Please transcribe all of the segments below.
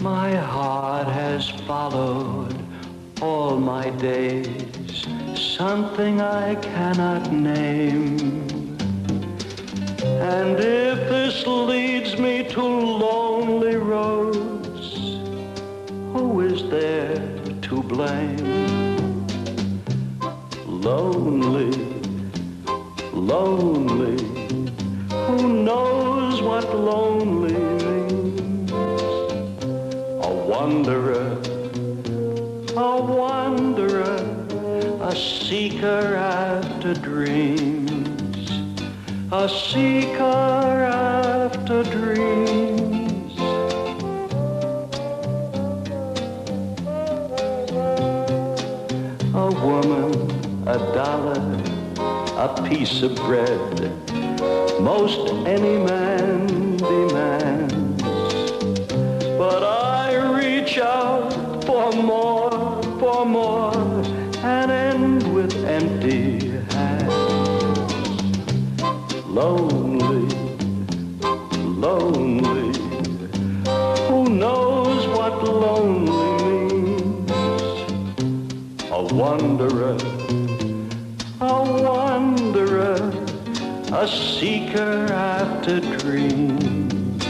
My heart has followed all my days something I cannot name. And if this leads me to lonely roads, who is there to blame? Lonely, lonely, who knows what lonely means? A wanderer, a seeker after dreams, a seeker after dreams. A woman, a dollar, a piece of bread, most any man demands. But I reach out for more, and end with empty hands. Lonely, lonely, who knows what lonely means? A wanderer, a seeker after dreams,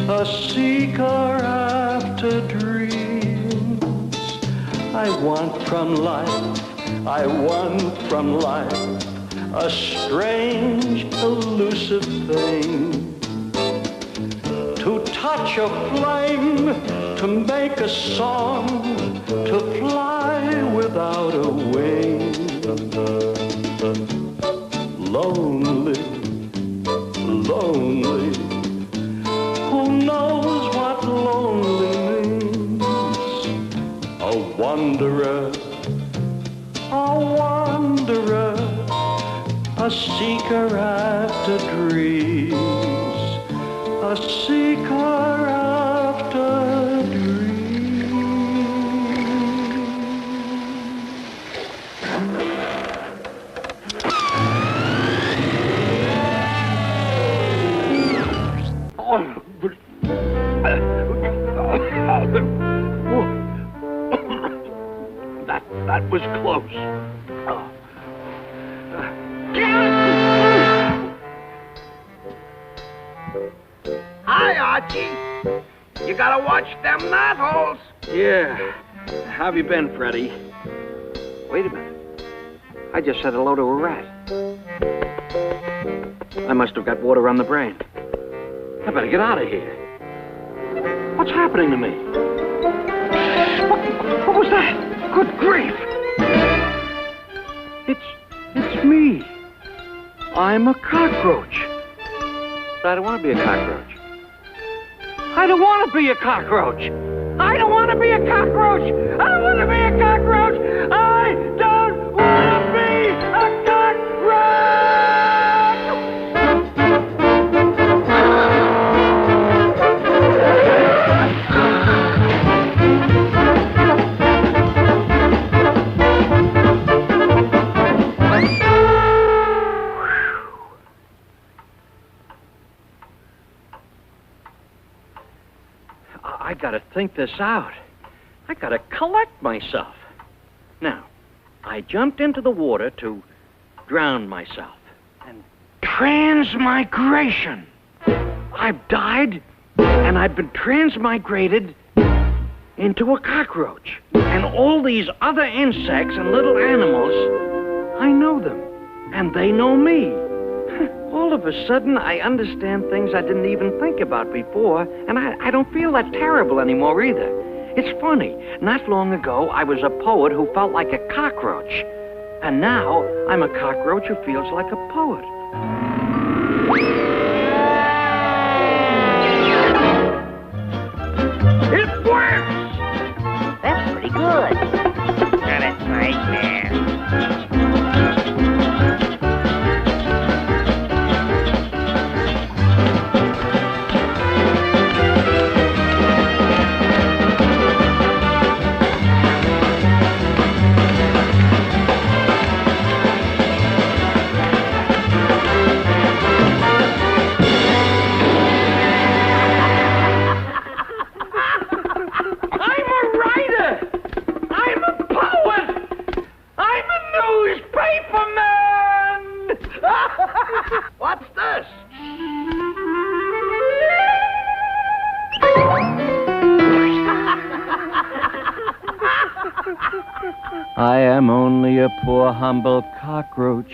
a seeker after dreams. I want from life a strange, elusive thing, to touch a flame, to make a song, to fly without a wing. Lonely, lonely, who knows what lonely means? A wanderer, a seeker after dreams, a seeker after dreams. That was close. Hi, Archie. You gotta watch them knotholes. Yeah. How have you been, Freddie? Wait a minute. I just said hello to a rat. I must have got water on the brain. I better get out of here. What's happening to me? What was that? Good grief! It's me. I'm a cockroach. But I don't want to be a cockroach. I don't want to be a cockroach. I don't want to be a cockroach. I don't want to be a cockroach. I don't want to be a I gotta think this out. I gotta collect myself. Now, I jumped into the water to drown myself. And transmigration! I've died, and I've been transmigrated into a cockroach. And all these other insects and little animals, I know them, and they know me. All of a sudden, I understand things I didn't even think about before, and I don't feel that terrible anymore either. It's funny. Not long ago, I was a poet who felt like a cockroach. And now, I'm a cockroach who feels like a poet. It works! That's pretty good. Got it right there. I am only a poor humble cockroach,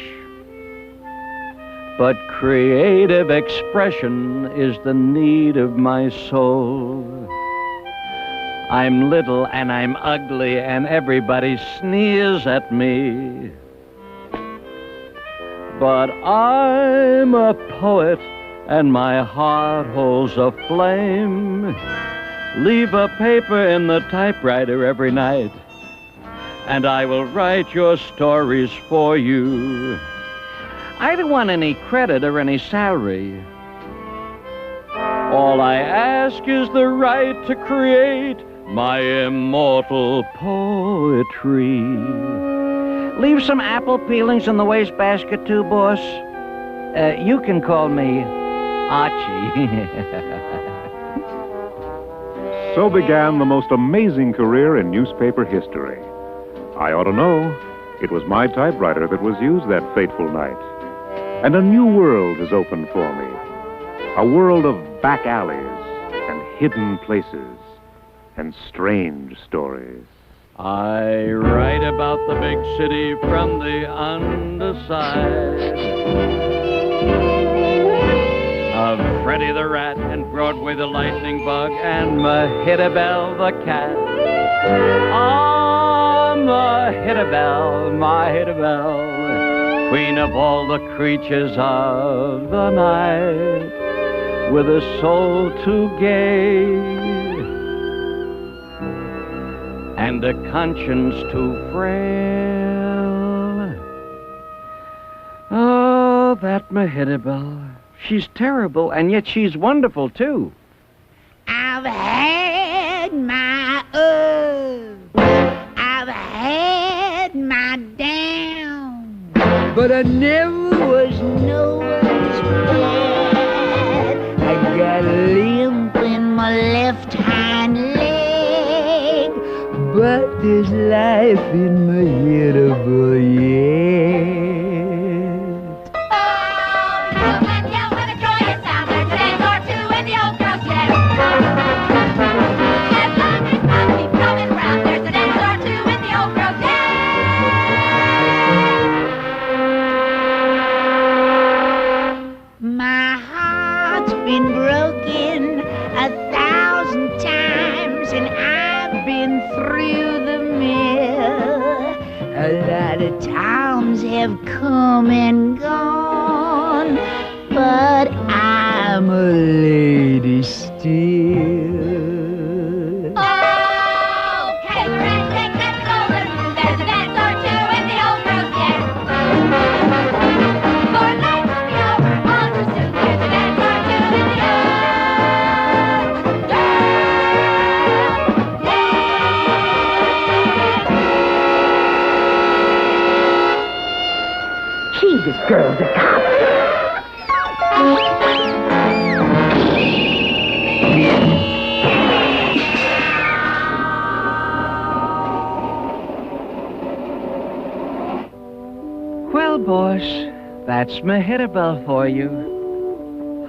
but creative expression is the need of my soul. I'm little and I'm ugly and everybody sneers at me. But I'm a poet and my heart holds a flame. Leave a paper in the typewriter every night and I will write your stories for you. I don't want any credit or any salary. All I ask is the right to create my immortal poetry. Leave some apple peelings in the wastebasket too, boss. You can call me Archie. So began the most amazing career in newspaper history. I ought to know. It was my typewriter that was used that fateful night. And a new world has opened for me. A world of back alleys and hidden places and strange stories. I write about the big city from the underside. Of Freddy the Rat and Broadway the Lightning Bug and Mahittabel the Cat. Ah, Mahittabel, queen of all the creatures of the night, with a soul too gay and a conscience too frail. Oh, that Mahittabel. She's terrible, and yet she's wonderful, too. I've had my I've had my down, but I never was no one's bad. I got a limp in my left hind leg, but there's life in my Mahittabel yet. Been broken 1,000 times and I've been through the mill. A lot of times have come and gone, but I'm a lady still. Oh, Catherine, take that golden. There's a dance or two in the old rose yet. For life will be over all too soon. There's a dance or two. Jesus, girls are cop. Well, boss, that's Mahittabel for you.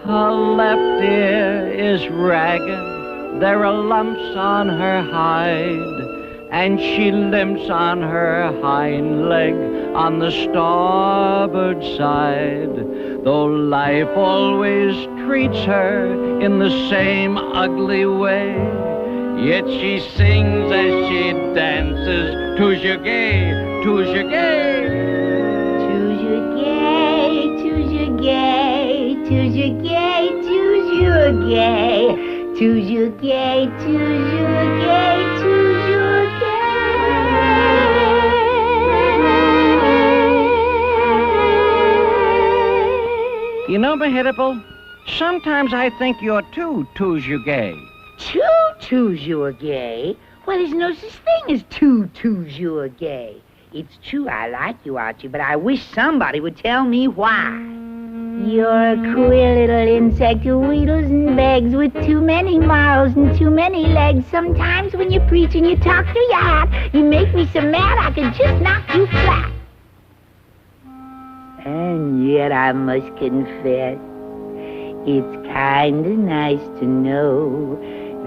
Her left ear is ragged, there are lumps on her hide, and she limps on her hind leg on the starboard side. Though life always treats her in the same ugly way, yet she sings as she dances, toujours gay, toujours gay. Toujours gay, toujours gay, toujours gay, toujours gay, toujours gay, toujours gay, toujours gay. You know, Mahittabel, sometimes I think you're too toujours gay. Toujours gay? Well, there's no such thing as toujours gay. It's true I like you, Archie, but I wish somebody would tell me why. You're a queer little insect who wheedles and begs with too many morals and too many legs. Sometimes when you preach and you talk through your hat, you make me so mad I could just knock you flat. And yet I must confess, it's kinda nice to know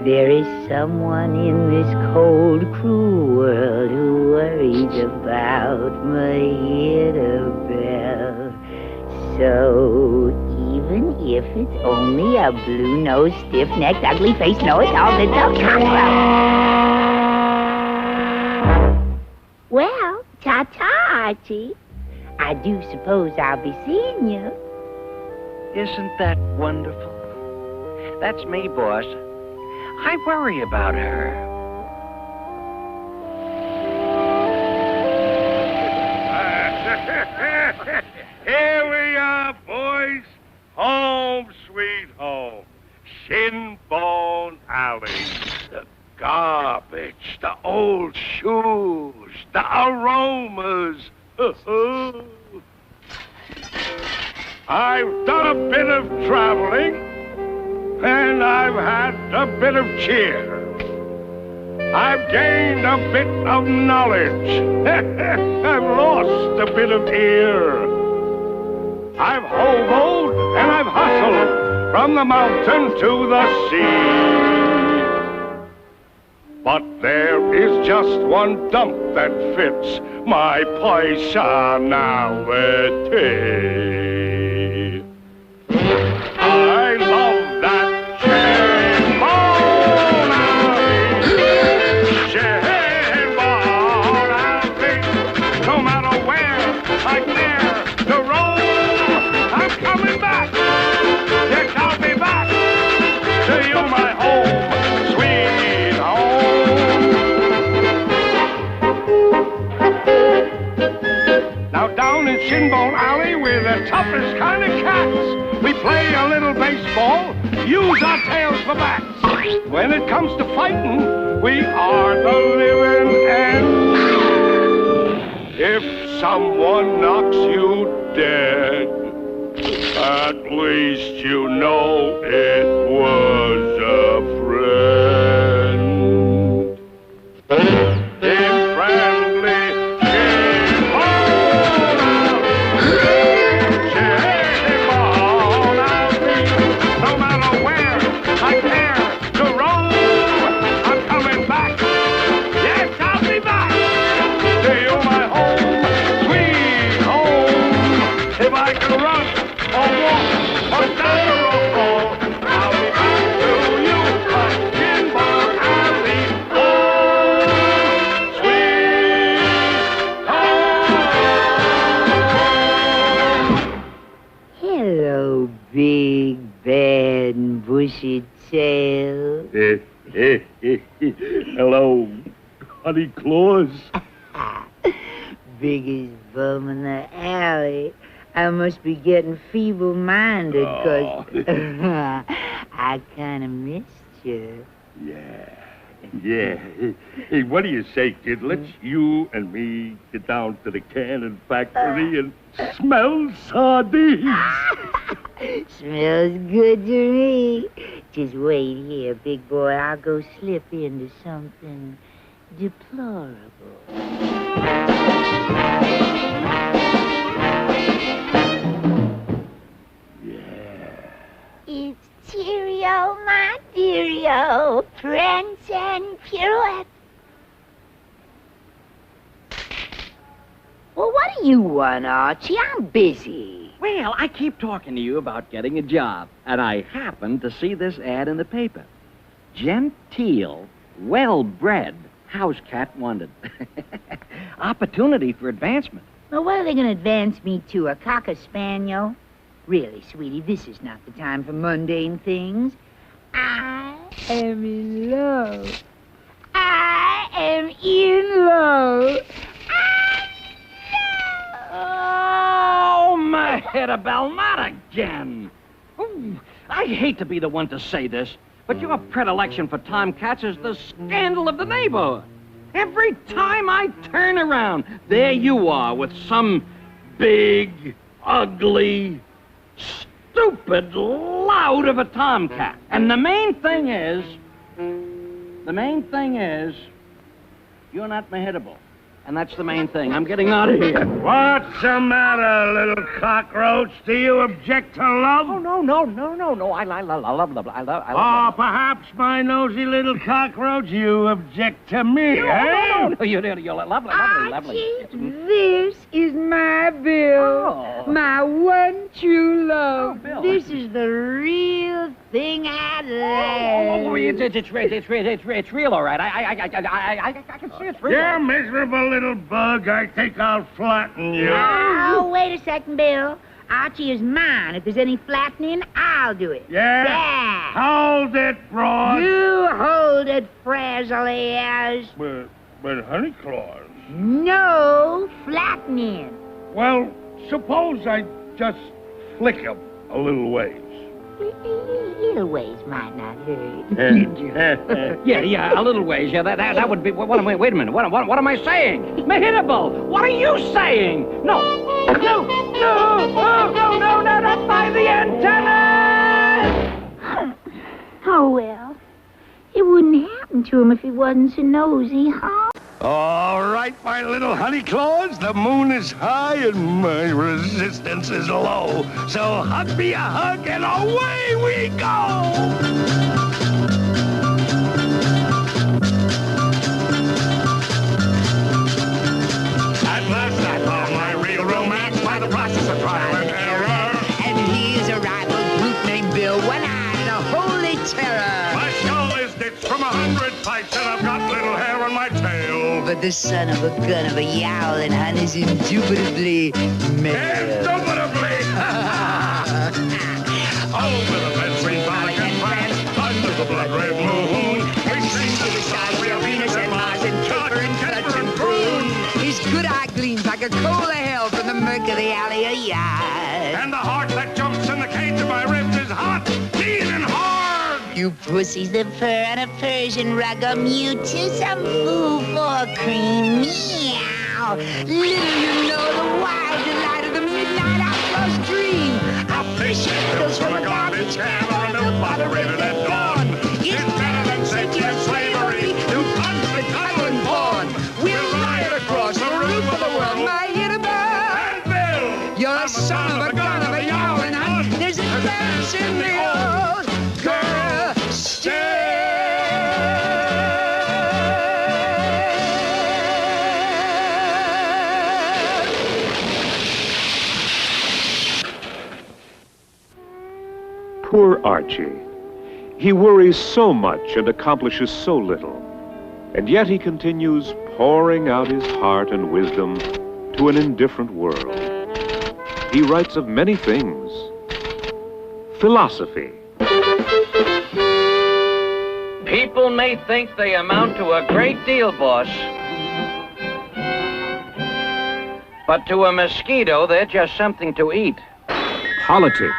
There is someone in this cold, cruel world who worries about my Annabelle. So even if it's only a blue-nosed, stiff-necked, ugly-faced, know-it-all little cockroach. Well, ta-ta, Archie. I do suppose I'll be seeing you. Isn't that wonderful? That's me, boss. I worry about her. Here we are, boys. Home sweet home. Shinbone Alley. The garbage, the old shoes, the aromas. I've done a bit of traveling, and I've had a bit of cheer. I've gained a bit of knowledge. I've lost a bit of ear. I've hoboed and I've hustled from the mountain to the sea. But there is just one dump that fits my personality. I love that Shinbone Alley. No matter where I dare to roam, I'm coming back. Yes, I'll be back to you, my home, sweet home. Now down in Shinbone Alley, we're the toughest kind of cats. We play a little baseball, use our tails for bats. When it comes to fighting, we are the living end. If someone knocks you dead, at least you know it was a friend. In friendly Shinbone Alley, no matter where I care to roam, I'm coming back. Yes, I'll be back to you, my home, sweet home. If I can run or walk or stand or roll, I'll be back to you, my Shinbone Alley, home, sweet home. Hello, big, bad, and bushy tail. Hello, Honey Claus. Biggest bum in the alley. I must be getting feeble-minded, 'cause I kind of missed you. Yeah. Hey, what do you say, kid? Let's you and me get down to the cannon factory and smell sardines. Smells good to me. Just wait here, big boy. I'll go slip into something deplorable. It's cheerio, my deario, prance and pirouette. Well, what do you want, Archie? I'm busy. Well, I keep talking to you about getting a job, and I happened to see this ad in the paper. Genteel, well-bred, house cat wanted. Opportunity for advancement. Well, what are they going to advance me to, a cocker spaniel? Really, sweetie, this is not the time for mundane things. I am in love. I am in love. Oh, Mehetabel, not again. Ooh, I hate to be the one to say this, but your predilection for tomcats is the scandal of the neighborhood. Every time I turn around, there you are with some big, ugly, stupid lout of a tomcat. And the main thing is, you're not Mehetabel. And that's the main thing. I'm getting out of here. What's the matter, little cockroach? Do you object to love? Oh, no. I love. Or perhaps, my nosy little cockroach, you object to me, eh? No, you're lovely. Archie, this is my Bill. My one true love. Oh, Bill. This is the real thing I love. It's real, all right. I can see it's real. You miserable little bug. I think I'll flatten you. Oh, wait a second, Bill. Archie is mine. If there's any flattening, I'll do it. Yeah? Yeah. Hold it, Broad. You hold it, Frazzly ears. But Honey Claws. No flattening. Well, suppose I just flick him a little ways. Little ways might not hurt. Yeah, a little ways. Yeah, that would be. Wait a minute. What am I saying? Mehitable, what are you saying? No, not by the antenna! Oh, well. It wouldn't happen to him if he wasn't so nosy, huh? All right, my little honey claws, the moon is high and my resistance is low. So hug me a hug and away we go! At last I found my real romance by the process of trial and error. And here's a rival brute named Bill, one-eyed and a holy terror. My skull is ditched from 100 fights and I've got little hair on my tail. But the son of a gun of a yowling hun is indubitably male. Indubitably! Over the fence we frolic and prance, under the blood-red moon. We sing to the stars, we are Venus and Mars and Caper and Caliber and Prune. His good eye gleams like a coal of hell from the murk of the alley of yard. And the heart that jumps in the cage of my ribs is hot, keen and hard. You pussies, the fur on a Persian rug are mute to some fool for cream. Meow. Little you know the wild delight of the midnight outlaw's dream. A fish that comes from a garbage can or a milk moderated at dawn. It's better than safety and slavery to punch the common pawn. We'll ride across the roof of the world, my Hitterbird. And Bill, You're I'm a son of a gun of a yowling hun. There's a dance in the old girl still. Poor Archie. He worries so much and accomplishes so little. And yet he continues pouring out his heart and wisdom to an indifferent world. He writes of many things. Philosophy. People may think they amount to a great deal, boss. But to a mosquito, they're just something to eat. Politics.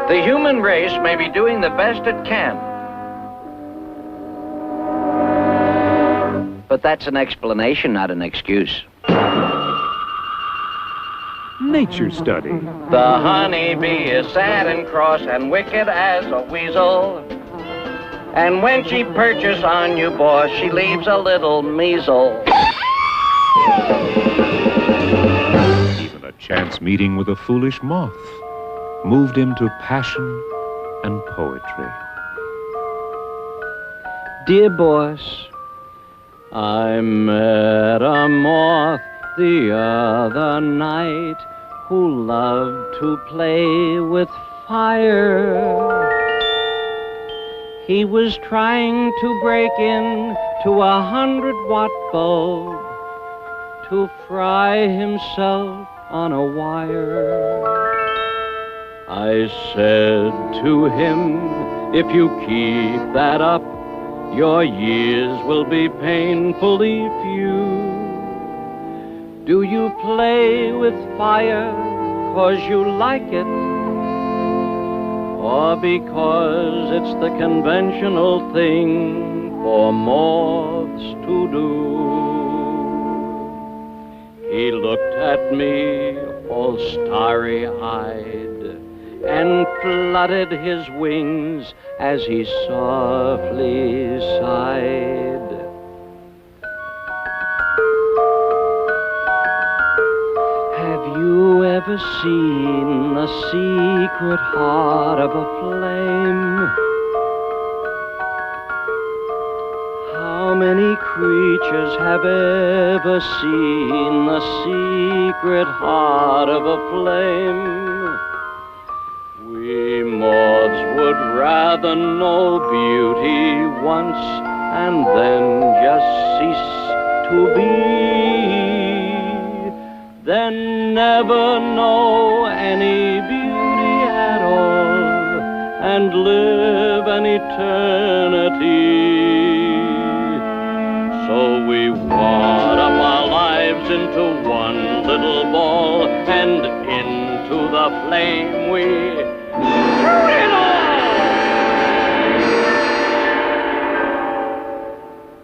The human race may be doing the best it can. But that's an explanation, not an excuse. Nature study. The honeybee is sad and cross and wicked as a weasel. And when she perches on you, boss, she leaves a little measle. Even a chance meeting with a foolish moth moved him to passion and poetry. Dear boss, I met a moth the other night who loved to play with fire. He was trying to break in to a 100-watt bulb to fry himself on a wire. I said to him, if you keep that up, your years will be painfully few. Do you play with fire 'cause you like it, or because it's the conventional thing for moths to do? He looked at me all starry-eyed and flooded his wings as he softly sighed. Have you ever seen the secret heart of a flame? How many creatures have ever seen the secret heart of a flame? We moths would rather know beauty once and then just cease to be, than never know any beauty at all and live an eternity. So we wad up our lives into one little ball, and into the flame we shoot it all!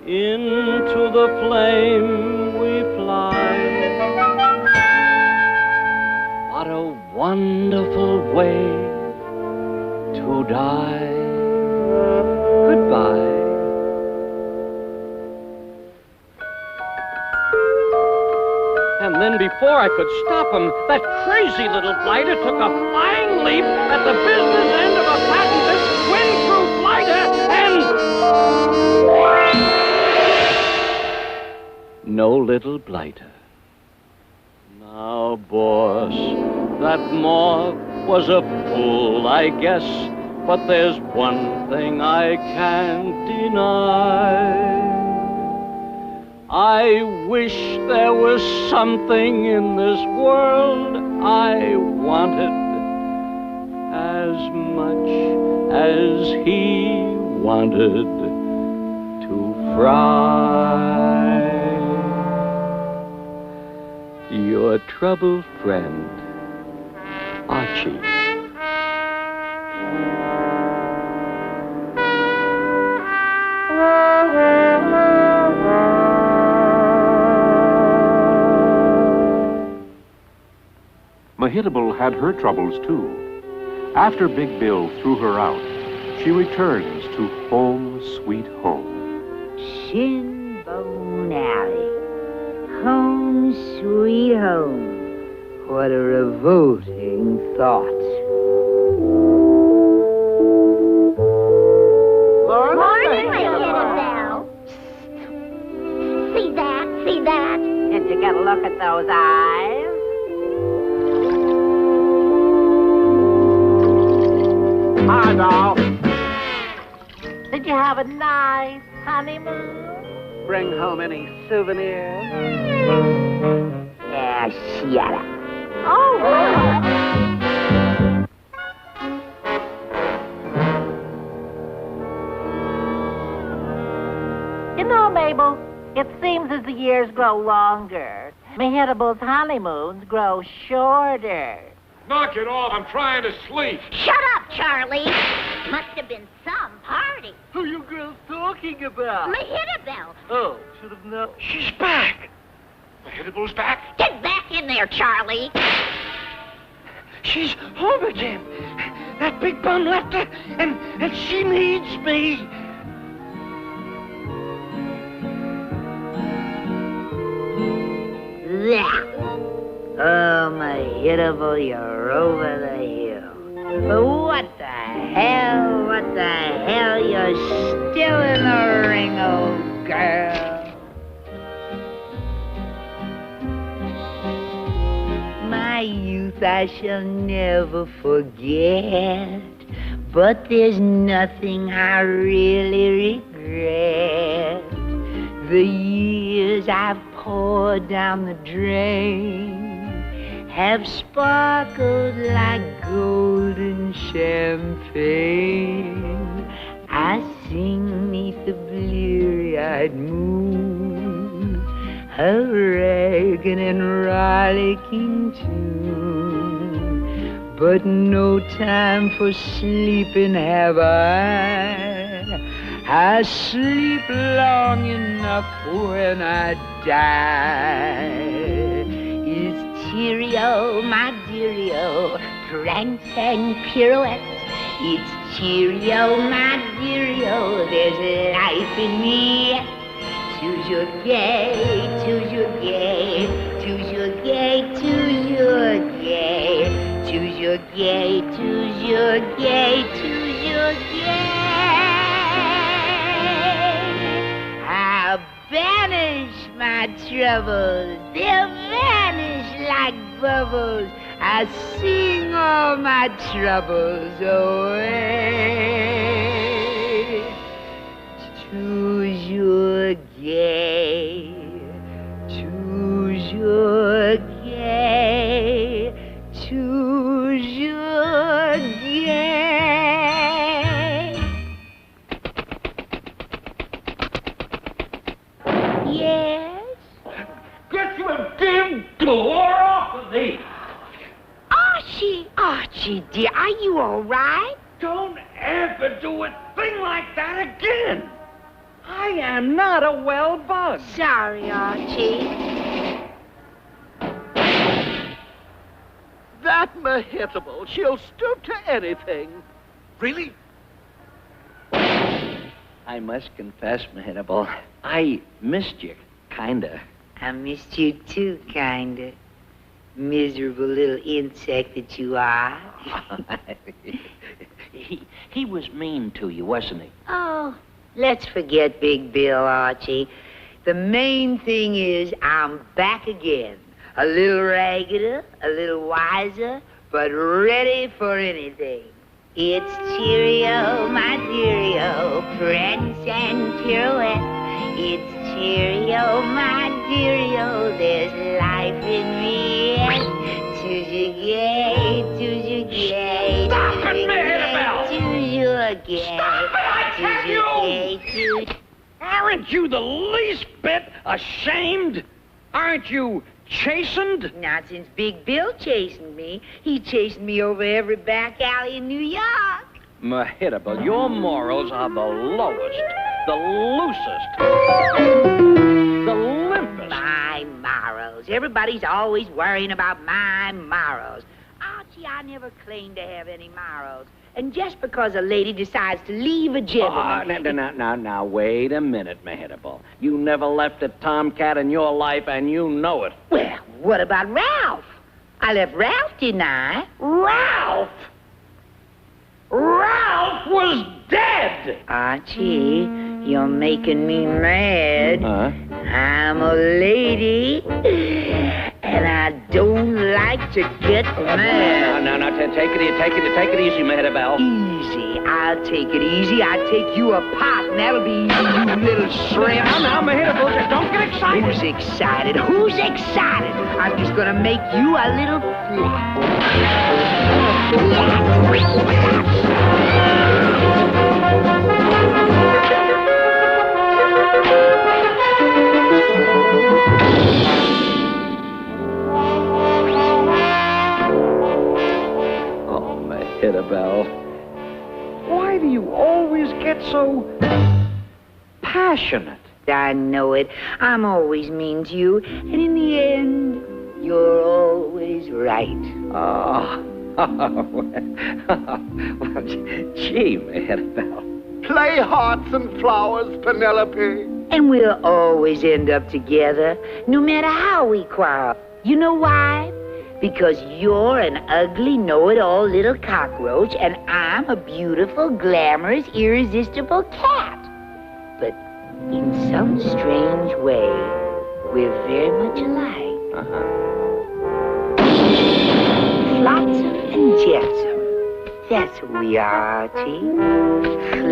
Into the flame we fly. What a wonderful way to die. Goodbye. And then before I could stop him, that crazy little blighter took a flying leap at the business end of a patented twin-proof blighter and... No little blighter. Now, boss, that moth was a fool, I guess, but there's one thing I can't deny. I wish there was something in this world I wanted as much as he wanted to fry. Your troubled friend, Archie. Mehitable had her troubles, too. After Big Bill threw her out, she returns to home, sweet home. Shinbone Alley. Home, sweet home. What a revolting thought. Morning, Mehitable. See that? See that? Did you get a look at those eyes? Hi, doll. Did you have a nice honeymoon? Bring home any souvenirs? Ah, shut up. Oh, you know, Mabel, it seems as the years grow longer, Mehitable's honeymoons grow shorter. Knock it off. I'm trying to sleep. Shut up, Charlie. Must have been some party. Who are you girls talking about? Mehitable. Oh, should have known. She's back. Mehitable's back. Get back in there, Charlie. She's home again. That big bum left her, and she needs me. There. Oh, Mehitable, you're over the hill. But what the hell? What the hell? You're still in the ring, old girl. My youth I shall never forget, but there's nothing I really regret. The years I've poured down the drain have sparkled like golden champagne. I sing 'neath the bleary-eyed moon a ragged and rollicking tune, but no time for sleeping have I sleep long enough when I die. Is Cheerio, my deario, prance and pirouette. It's cheerio, my deario, there's life in me. Toujours gay, toujours gay, toujours gay, toujours gay, toujours gay, toujours gay, toujours gay. I'll banish my troubles, they'll vanish like bubbles. I sing all my troubles away. Toujours gay, toujours gay, toujours gay. Yes? Get your damn door off of me! Archie, dear, are you all right? Don't ever do a thing like that again! I am not a well bug. Sorry, Archie. That Mehitable, she'll stoop to anything. Really? I must confess, Mehitable, I missed you, kinda. I missed you too, kinda. Miserable little insect that you are. He was mean to you, wasn't he? Oh, let's forget Big Bill, Archie. The main thing is I'm back again. A little raggeder, a little wiser, but ready for anything. It's cheerio, my deario, prance and pirouette. It's cheerio, my deario, there's life in me. Toujours gay, toujours gay. Stop it, Mehitable! Toujours gay. Stop it, I tell you! Aren't you the least bit ashamed? Aren't you chastened? Not since Big Bill chastened me. He chastened me over every back alley in New York. Mehitable, your morals are the lowest, the loosest, the limpest. My morals. Everybody's always worrying about my morals. Archie, I never claimed to have any morals. And just because a lady decides to leave a gentleman... Now, wait a minute, Mehitable. You never left a tomcat in your life, and you know it. Well, what about Ralph? I left Ralph, didn't I? Ralph! Ralph was dead! Archie, you're making me mad. Huh? I'm a lady, and I don't like to get mad. No, take it easy, Mehitable. Easy, I'll take it easy. I'll take you apart, and that'll be easy, you little shrimp. Now, Mehitable, don't get excited. Who's excited? Who's excited? I'm just gonna make you a little flat. Oh, Mehitable, why do you always get so passionate? I know it. I'm always mean to you, and in the end, you're always right. Oh, well, gee, Mehitable. Play hearts and flowers, Penelope. And we'll always end up together, no matter how we quarrel. You know why? Because you're an ugly, know-it-all little cockroach, and I'm a beautiful, glamorous, irresistible cat. But in some strange way, we're very much alike. Flotsam and jetsam. That's who we are, Archie.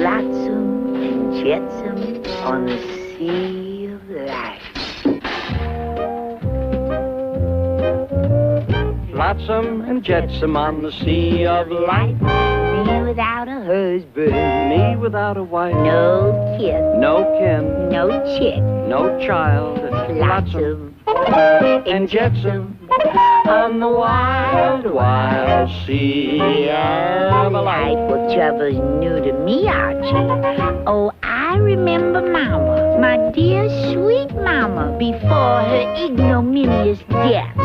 Flotsam and jetsam on the sea of life. Flotsam and jetsam on the sea of life. Me without a husband. Me without a wife. No kid. No kin. No chick. No child. Flotsam and jetsam on the wild, wild sea of life. Well, trouble's new to me, Archie. Oh, I remember Mama, my dear sweet Mama, before her ignominious death.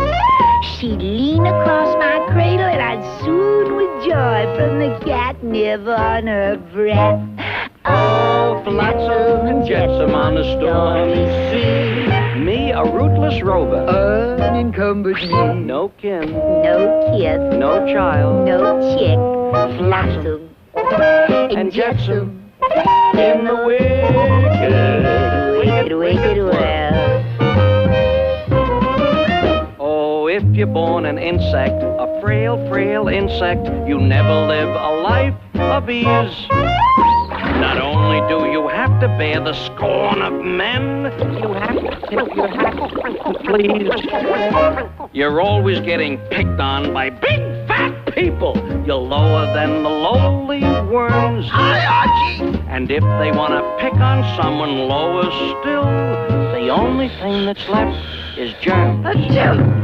She'd lean across my cradle and I'd swoon with joy from the catnip on her breath. Oh, flotsam and jetsam on a stormy sea. Me, a rootless rover. Unencumbered me. No kin, No kiss. no child, No chick. Flotsam and jetsam in the wicked world. Oh, if you're born an insect, a frail insect, you never live a life of ease. Not only do you have to bear the scorn of men, you're always getting picked on by big fat people. You're lower than the lowly worms. Hi, Archie. And if they want to pick on someone lower still, the only thing that's left is germs.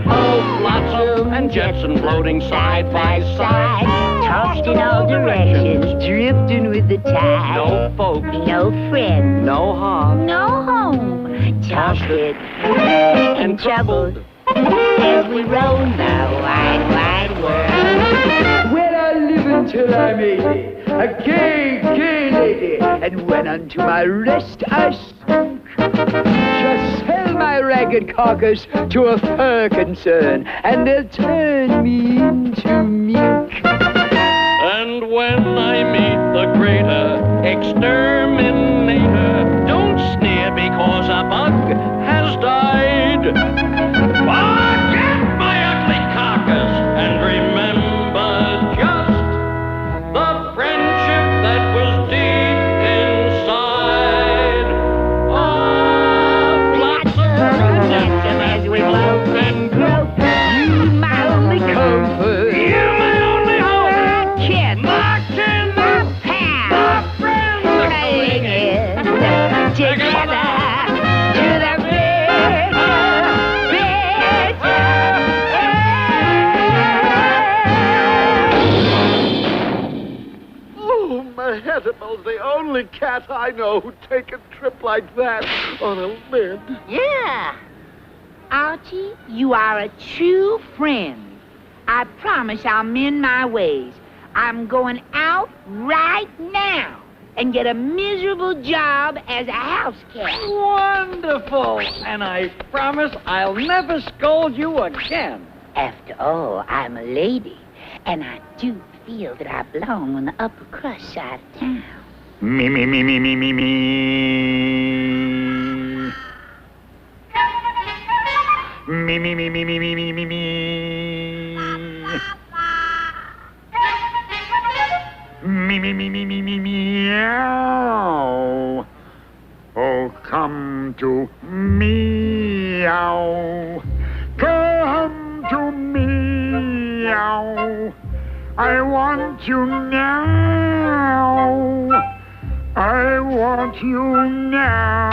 Oh, flotsam and jetsam floating side by side, Tossed in all directions, drifting with the tide. No folks, No friends. no heart, No home. Tossed Tossed and troubled as we roam the wide world. Well, I live until I'm 80, a gay lady, and when unto my rest I sink, just sell my ragged carcass to a fur concern, and they'll turn me into mink. And when I meet the greater exterminator, don't sneer because a bug has died. Forget my ugly carcass and remember just the friendship that was deep inside. Oh, flotsam and jetsam as we float and gloat. You my only comfort. You my only hope. Kid, My kin, my pal, my friends are clinging clinging together to the Oh, Mehetabel's the only cat I know who'd take a trip like that on a lid. Yeah. Archie, you are a true friend. I promise I'll mend my ways. I'm going out right now and get a miserable job as a house cat. Wonderful! And I promise I'll never scold you again. After all, I'm a lady, and I do feel that I belong on the upper crust side of town. Me. Me. Meow. Oh, come to meow. Come to meow. I want you now. I want you now.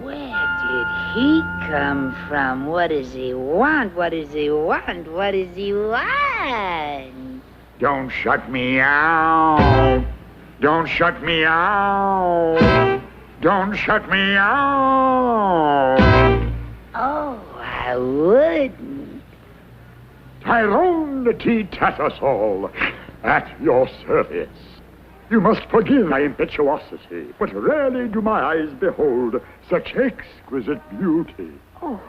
Where did he come from? What does he want? What does he want? What does he want? Don't shut me out. Don't shut me out. Don't shut me out. Oh, I wouldn't. Tyrone the Tea Tattersall, at your service. You must forgive my impetuosity, but rarely do my eyes behold such exquisite beauty. Oh,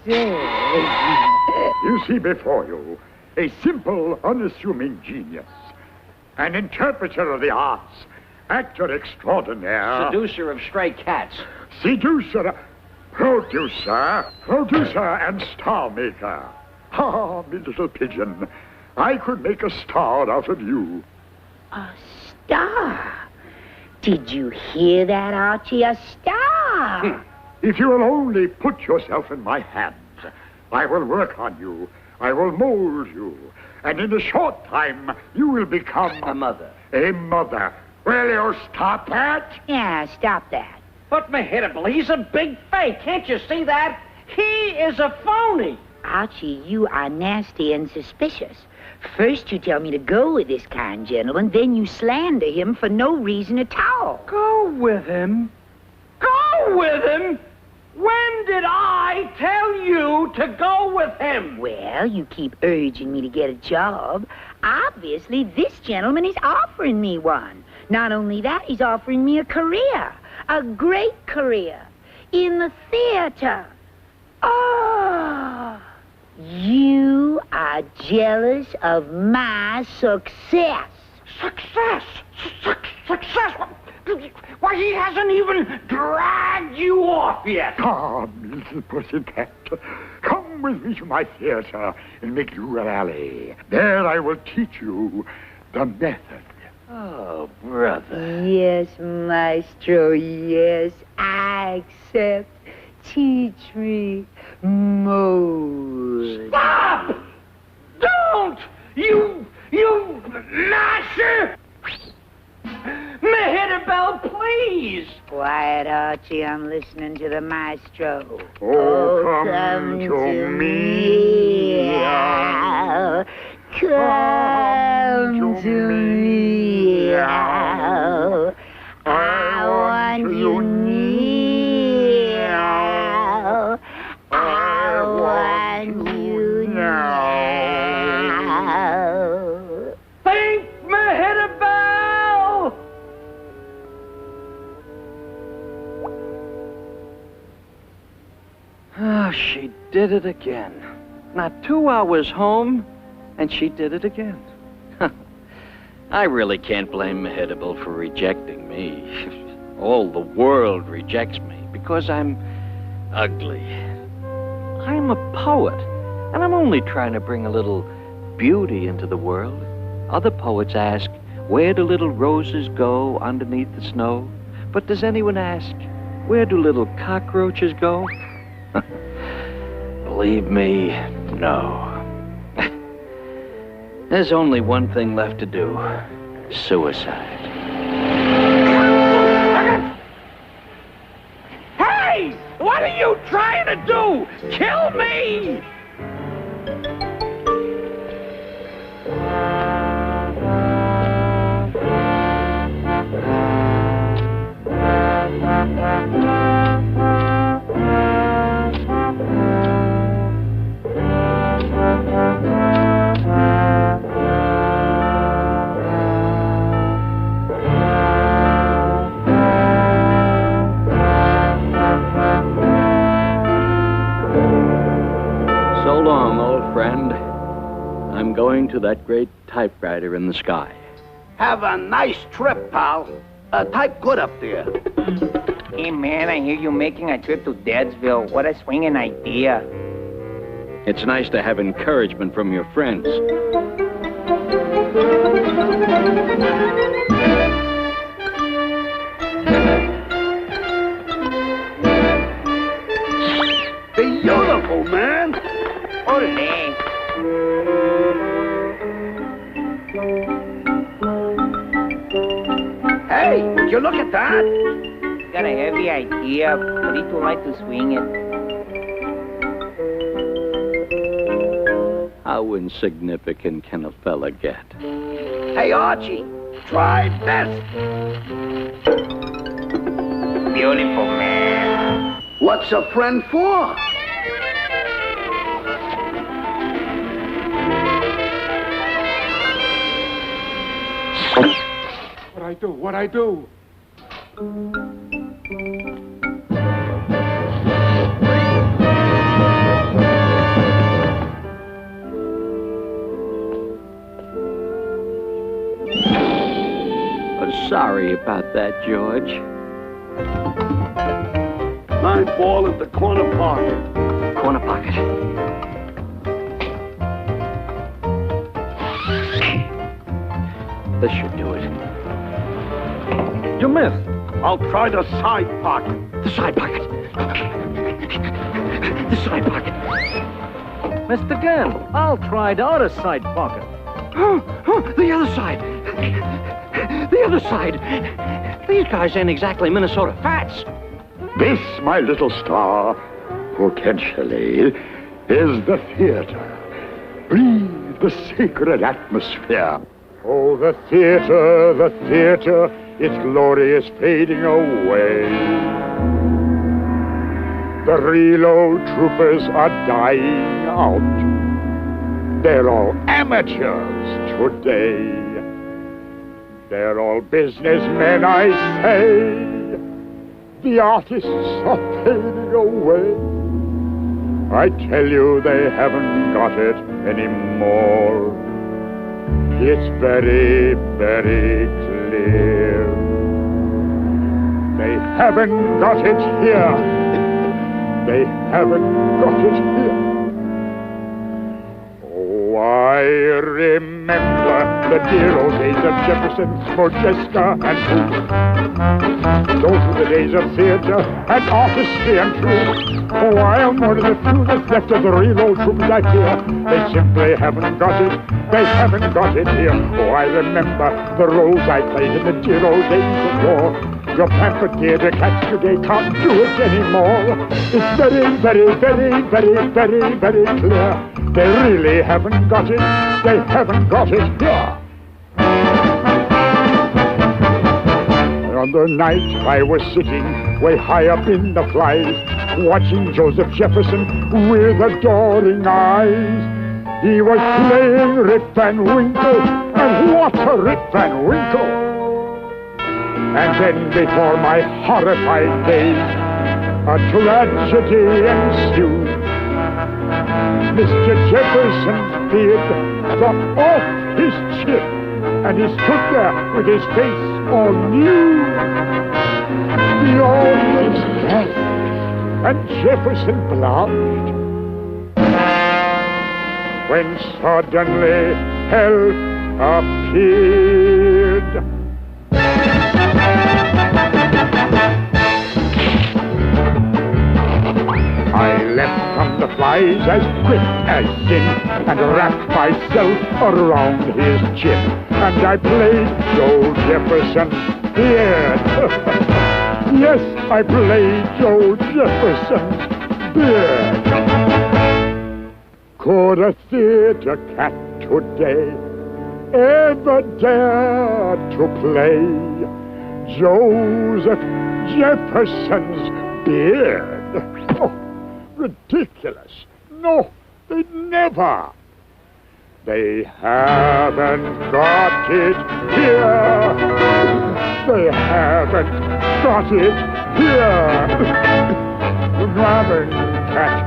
sir. You see before you a simple, unassuming genius, an interpreter of the arts, actor extraordinaire, Seducer of stray cats. seducer, producer, and star maker. Ah, me little pigeon, I could make a star out of you. A star? Did you hear that, Archie? A star! If you will only put yourself in my hands, I will work on you. I will mold you. And in a short time, you will become... A mother. A mother. Will you stop that? Yeah, stop that. But Mehetabel, he's a big fake. Can't you see that? He is a phony. Archie, you are nasty and suspicious. First you tell me to go with this kind gentleman, then you slander him for no reason at all. Go with him? Go with him? When did I tell you to go with him? Well, you keep urging me to get a job. Obviously, this gentleman is offering me one. Not only that, he's offering me a career. A great career. In the theater. Oh, you are jealous of my success. Success! Success! Why, he hasn't even dragged you off yet. Come, little pussycat. Come with me to my theater and make you an alley. There I will teach you the method. Oh, brother. Yes, maestro, yes, I accept. Teach me more. Stop! Don't! You gnasher! Mehetabel, please! Quiet, Archie, I'm listening to the maestro. Oh, come to me. Come to me. I want you now. I want you now. Think, Mehetabel! Oh, she did it again. Not 2 hours home, and she did it again. I really can't blame Mehetabel for rejecting me. All the world rejects me because I'm ugly. I'm a poet, and I'm only trying to bring a little beauty into the world. Other poets ask, where do little roses go underneath the snow? But does anyone ask, where do little cockroaches go? Believe me, no. There's only one thing left to do. Suicide. Hey! What are you trying to do? Kill me! So long, old friend. I'm going to that great typewriter in the sky. Have a nice trip, pal. Type good up there. Hey, man, I hear you making a trip to Deadsville. What a swinging idea. It's nice to have encouragement from your friends. Beautiful, man. Ole. Hey, would you look at that? Got a heavy idea, but he too light to swing it. How insignificant can a fella get? Hey, Archie, try this. Beautiful, man. What's a friend for? What I do? Sorry about that, George. 9 ball at the corner pocket. Corner pocket. This should do it. You missed. I'll try the side pocket. The side pocket. The side pocket. Missed again. I'll try the other side pocket. The other side. The other side. These guys ain't exactly Minnesota Fats. This, my little star, potentially, is the theater. Breathe the sacred atmosphere. Oh, the theater, its glory is fading away. The reload troopers are dying out. They're all amateurs today. They're all businessmen, I say. The artists are fading away. I tell you, they haven't got it anymore. It's very, very clear. They haven't got it here. They haven't got it here. Oh, I remember the dear old days of Jefferson, Modjeska, and Booth. Those were the days of theater and artistry and truth. Oh, I'm one of the few that's left of the reload troopers, I fear. They simply haven't got it. They haven't got it here. Oh, I remember the roles I played in the dear old days of war. Your pampered theater cats today can't do it anymore. It's very, very, very, very, very, very clear. They really haven't got it. They haven't got it here. On the night I was sitting way high up in the flies, watching Joseph Jefferson with adoring eyes. He was playing Rip Van Winkle, and what a Rip Van Winkle! And then before my horrified gaze, a tragedy ensued. Mr. Jefferson's beard dropped off his chin, and he stood there with his face all nude. The audience gasped, and Jefferson blushed. When suddenly help appeared. I leapt from the flies as quick as sin, and wrapped myself around his chin, and I played Joe Jefferson's beard. Yes, I played Joe Jefferson's beard. Could a theater cat today ever dare to play Joseph Jefferson's beard? Oh, ridiculous. No, they'd never. They haven't got it here. They haven't got it here. The Northern cat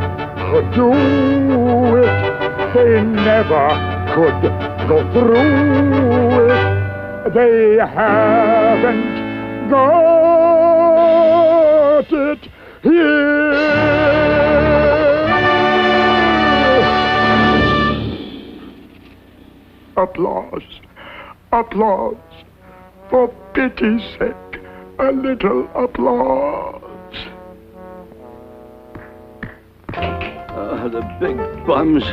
could do it. They never could go through it. They haven't got it here. Applause, applause. For pity's sake, a little applause. The big bums.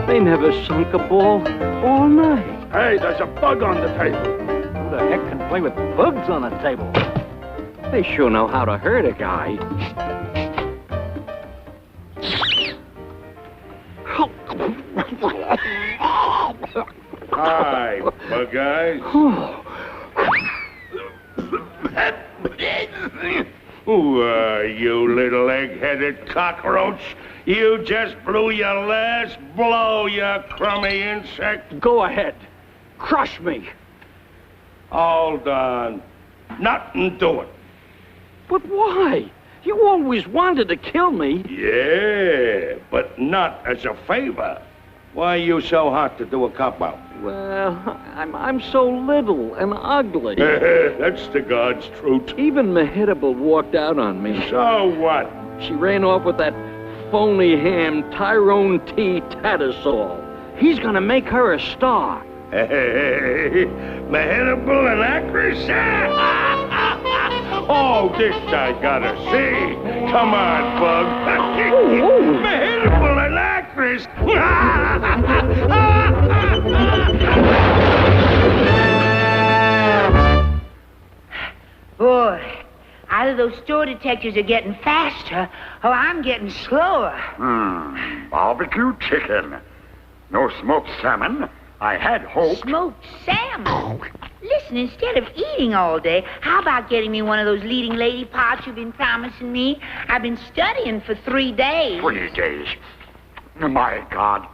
They never sunk a ball all night. Hey, there's a bug on the table. Who the heck can play with bugs on a table? They sure know how to hurt a guy. Hi, bug guys. You little egg-headed cockroach. You just blew your last blow, you crummy insect. Go ahead. Crush me. Hold on. Nothing doing. But why? You always wanted to kill me. Yeah, but not as a favor. Why are you so hot to do a cop-out? Well, I'm so little and ugly. That's the God's truth. Even Mehitable walked out on me. So what? She ran off with that phony ham Tyrone T. Tattersall. He's gonna make her a star. Hey, Mehitable and actress? Oh, this I gotta see. Come on, Bug. Mehitable and actress. Boy, either those store detectives are getting faster, or I'm getting slower. Barbecue chicken. No smoked salmon. I had hoped. Smoked salmon. Listen, instead of eating all day, how about getting me one of those leading lady parts you've been promising me? I've been studying for 3 days. 3 days. My God.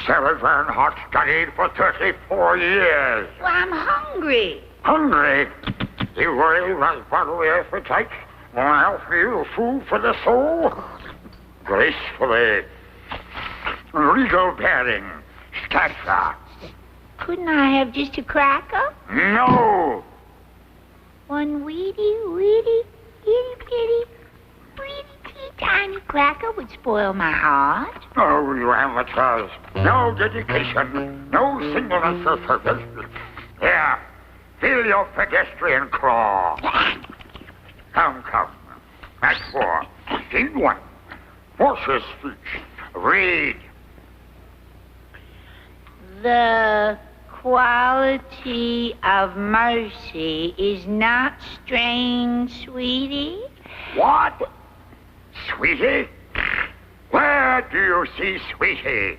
Sarah Bernhardt studied for 34 years. Well, I'm hungry. Hungry? You worry right bodily appetite. Well, I'll feel food for the soul. Gracefully. Regal bearing. Stature. Couldn't I have just a cracker? No. One weedy, itty bitty, tiny cracker would spoil my heart. Oh, you amateurs. No dedication. No singleness of purpose. Here, feel your pedestrian claw. Come. Act 4. Scene 1. Horse's speech. Read. The quality of mercy is not strange, sweetie. What? Sweetie? Where do you see Sweetie?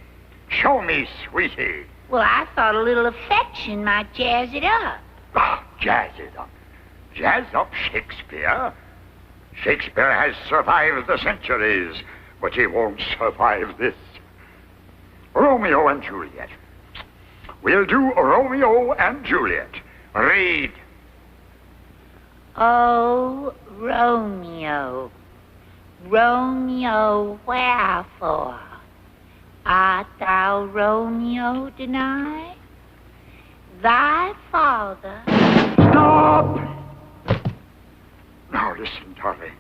Show me Sweetie. Well, I thought a little affection might jazz it up. Oh, jazz it up. Jazz up Shakespeare? Shakespeare has survived the centuries, but he won't survive this. Romeo and Juliet. We'll do Romeo and Juliet. Read. Oh, Romeo, Romeo, wherefore art thou Romeo denied? Thy father... Stop! Now listen, darling.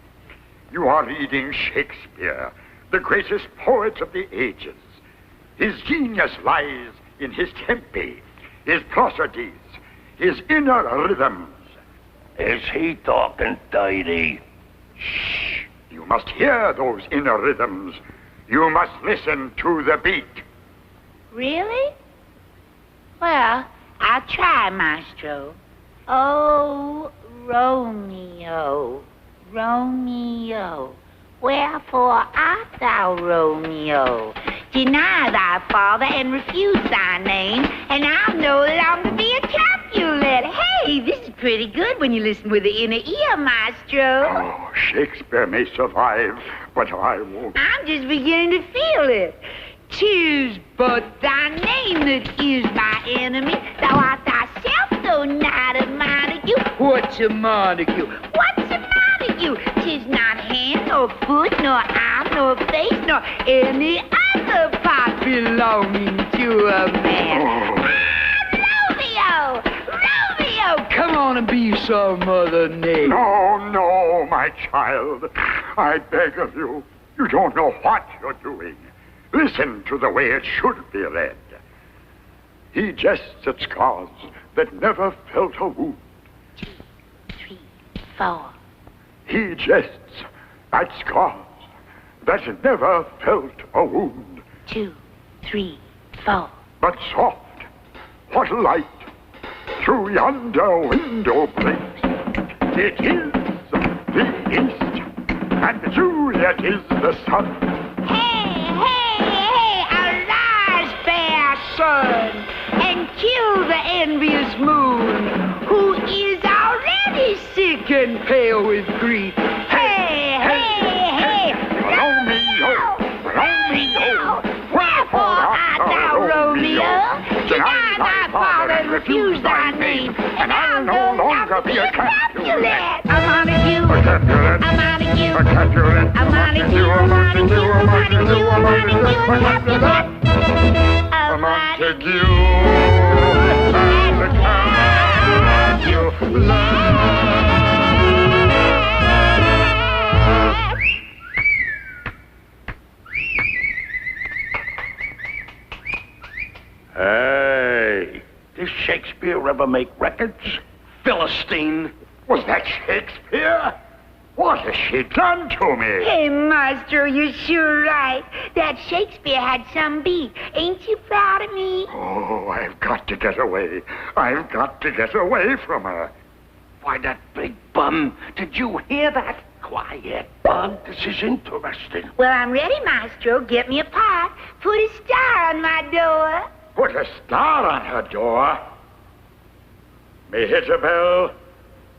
You are reading Shakespeare, the greatest poet of the ages. His genius lies in his tempi, his prosodies, his inner rhythms. Is he talking dirty? Shh! You must hear those inner rhythms. You must listen to the beat. Really? Well, I'll try, Maestro. Oh, Romeo, Romeo, wherefore art thou Romeo? Deny thy father and refuse thy name, and I'll no longer be a Capulet. Hey, this is pretty good when you listen with the inner ear, Maestro. Oh, Shakespeare may survive, but I won't. I'm just beginning to feel it. 'Tis but thy name that is my enemy. Thou art thyself, though not a Montague. What's a Montague? What's a Montague? 'Tis not hand, nor foot, nor arm, nor face, nor any other part belonging to a man. Ah, Romeo! Come on and be some other name. No, my child. I beg of you. You don't know what you're doing. Listen to the way it should be read. He jests at scars that never felt a wound. 2, 3, 4. He jests at scars that never felt a wound. 2, 3, 4. But soft, what light through yonder window breaks. It is the east, and Juliet is the sun. Hey, arise, fair sun, and kill the envious moon, who is already sick and pale with grief. Hey, Romeo, wherefore art thou Romeo? Deny thy father and refuse thy name, and I'll no longer be a Capulet. A Montague, a Capulet, a Montague, a Capulet, a Montague, a Montague, a Montague, a Montague, a Capulet, a Montague, and a Capulet. Hey, did Shakespeare ever make records? Philistine. Was that Shakespeare? What has she done to me? Hey, Maestro, you're sure right. That Shakespeare had some beat. Ain't you proud of me? Oh, I've got to get away. I've got to get away from her. Why, that big bum. Did you hear that? Quiet, Bug. This is interesting. Well, I'm ready, Maestro. Get me a pot. Put a star on my door. put a star on her door. Mehetabel,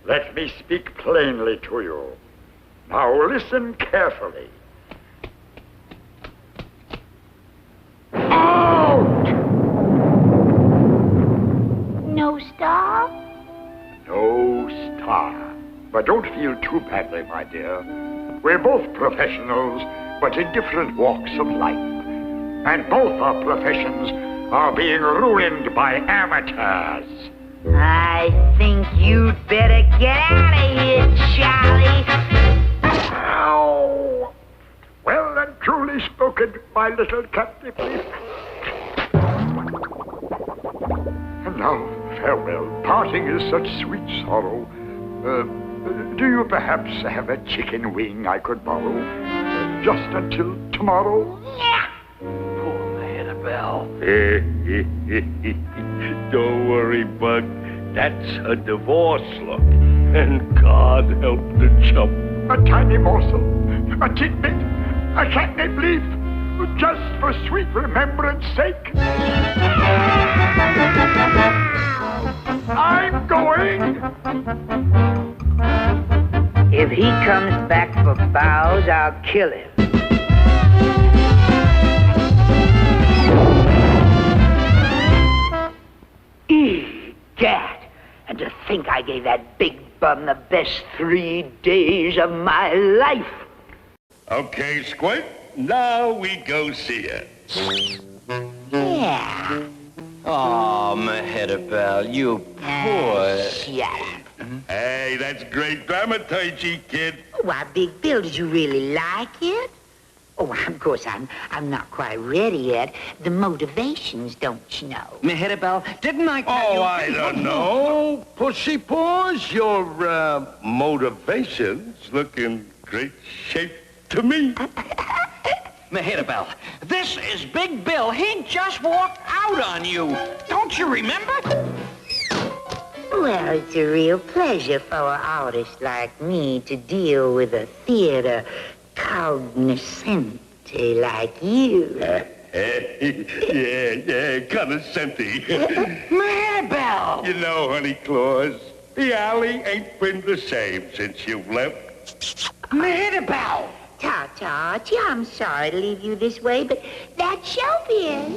let me speak plainly to you. Now listen carefully. Out! No star? No star. But don't feel too badly, my dear. We're both professionals, but in different walks of life. And both our professions are being ruined by amateurs. I think you'd better get out of here, Charlie. Ow! Well and truly spoken, my little captive. And now, farewell. Parting is such sweet sorrow. Do you perhaps have a chicken wing I could borrow? Just until tomorrow? Poor Mehetabel. Don't worry, Bug. That's a divorce look. And God help the chump. A tiny morsel, a tidbit, a catnip leaf, just for sweet remembrance sake. I'm going. If he comes back for boughs, I'll kill him. Egad! And to think I gave that big bum the best 3 days of my life. Okay, Squirt. Now we go see her. Yeah. Oh, Mehetabel, you poor... Shut up. Hey, that's great dramaturgy, kid. Why, Big Bill, did you really like it? Oh, of course, I'm not quite ready yet. The motivations, don't you know? Mehetabel, didn't I tell you... Oh, I don't know. Pussy Paws, your motivations look in great shape to me. Mehetabel, this is Big Bill. He just walked out on you. Don't you remember? Well, it's a real pleasure for an artist like me to deal with a theater cognoscente like you. yeah, cognoscente. Mehetabel! You know, Honey Claus, the alley ain't been the same since you've left. Mehetabel! Ta-ta, gee, I'm sorry to leave you this way, but that's showbiz.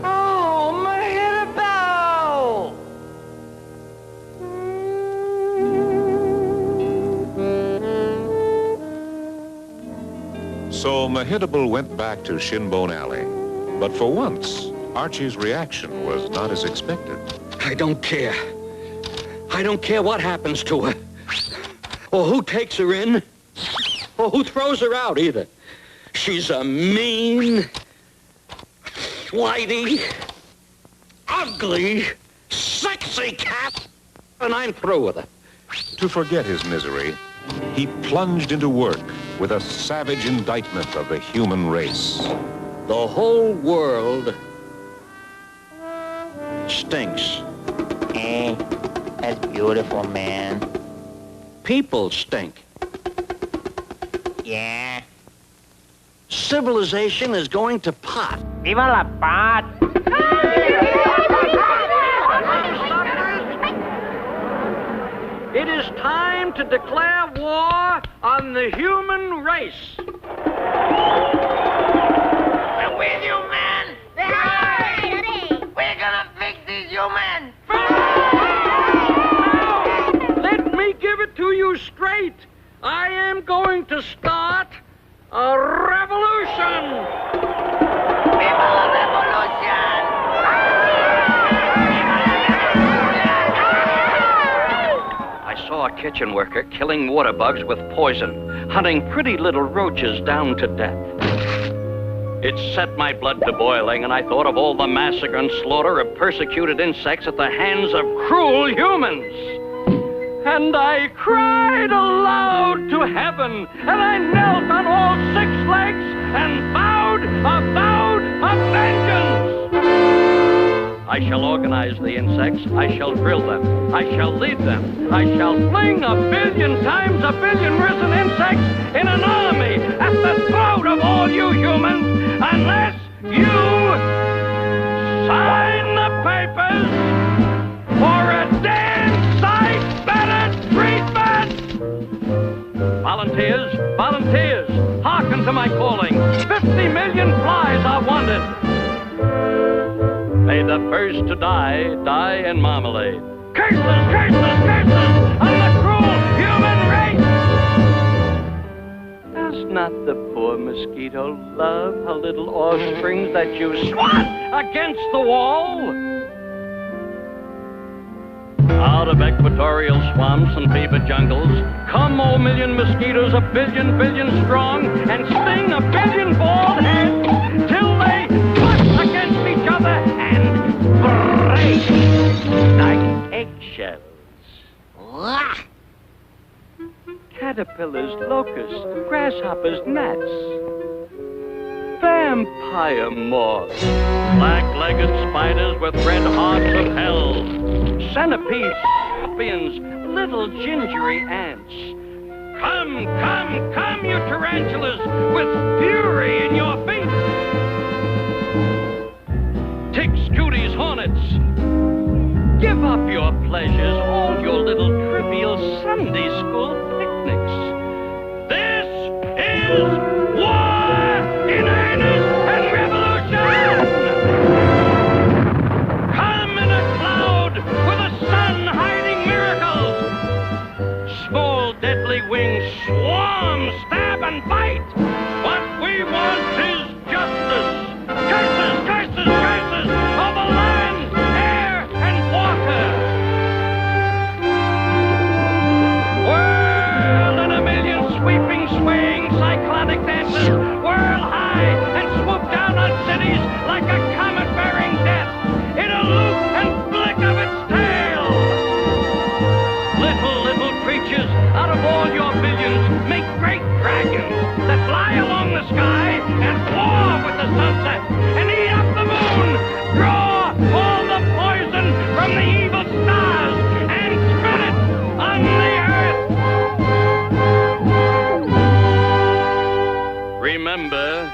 Oh, Mehetabel! So Mehetabel went back to Shinbone Alley. But for once, Archie's reaction was not as expected. I don't care. I don't care what happens to her. Or who takes her in. Or who throws her out, either. She's a mean, flighty, ugly, sexy cat. And I'm through with her. To forget his misery, he plunged into work with a savage indictment of the human race. The whole world stinks. That's beautiful, man. People stink. Yeah. Civilization is going to pot. Viva la paz! It is time to declare war on the human race. I'm with you, man! We're gonna fix these humans! Let me give it to you straight. I am going to start a revolution. Viva la revolution! I saw a kitchen worker killing water bugs with poison, hunting pretty little roaches down to death. It set my blood to boiling, and I thought of all the massacre and slaughter of persecuted insects at the hands of cruel humans. And I cried aloud to heaven, and I knelt on all 6 legs and vowed a vengeance. I shall organize the insects. I shall drill them. I shall lead them. I shall fling 1,000,000,000 times 1,000,000,000 risen insects in an army at the throat of all you humans, unless you sign the papers for a damn sight better treatment! Volunteers, volunteers, hearken to my calling. 50 million flies are wanted. May the first to die, die in marmalade. Curses, curses, curses on the cruel human race! Does not the poor mosquito love her little offsprings that you swat against the wall? Out of equatorial swamps and fever jungles, come 1,000,000 mosquitoes, 1,000,000,000 strong, and sting 1,000,000,000 bald heads till they push against each other and break like eggshells. Caterpillars, locusts, grasshoppers, gnats, vampire moths, black-legged spiders with red hearts of hell, centipedes, scorpions, little gingery ants. Come, come, come, you tarantulas, with fury in your feet. Ticks, cooties, hornets, give up your pleasures, all your little trivial Sunday school picnics. This is war in earnest and revolution! Come in a cloud with a sun hiding miracles. Small deadly wings swarm, stab and bite. What we want is justice. Curses, curses, curses over land, air, and water. Whirl in 1,000,000 sweeping, swaying, cyclonic dances. Whirl high and swoop down on cities like a comet bearing death in a loop and flick of its tail. Little, little creatures out of all your billions make great dragons that fly along the sky and war with the sunset and eat up the moon. Draw all the poison from the evil stars and spit it on the earth. Remember,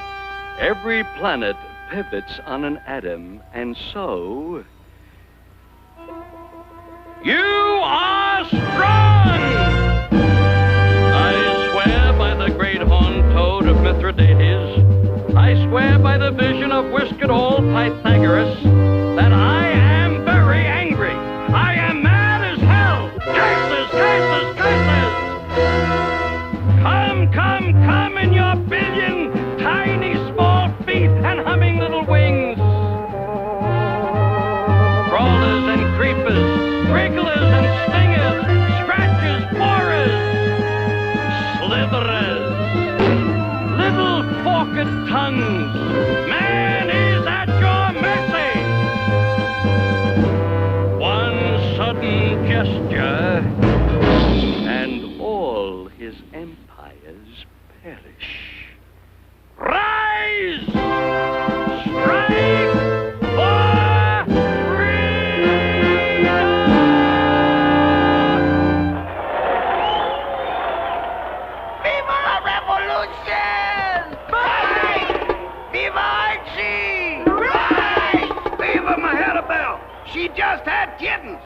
every planet pivots on an atom, and so you are strong! I swear by the great horned toad of Mithridates, I swear by the vision of whiskered old Pythagoras, that I am very angry. I am mad as hell. Curses, curses, curses! Come, come, come in your 1,000,000,000 tiny small feet and humming little wings. Crawlers and creepers, wrigglers and stingers, scratchers, borers, slitherers, little forked tongues. Man is at your mercy. One sudden gesture, and all his empires perish. Rise! Strike for freedom! Viva la revolution! Right! Viva Archie! Right! Viva Mehetabel! She just had kittens.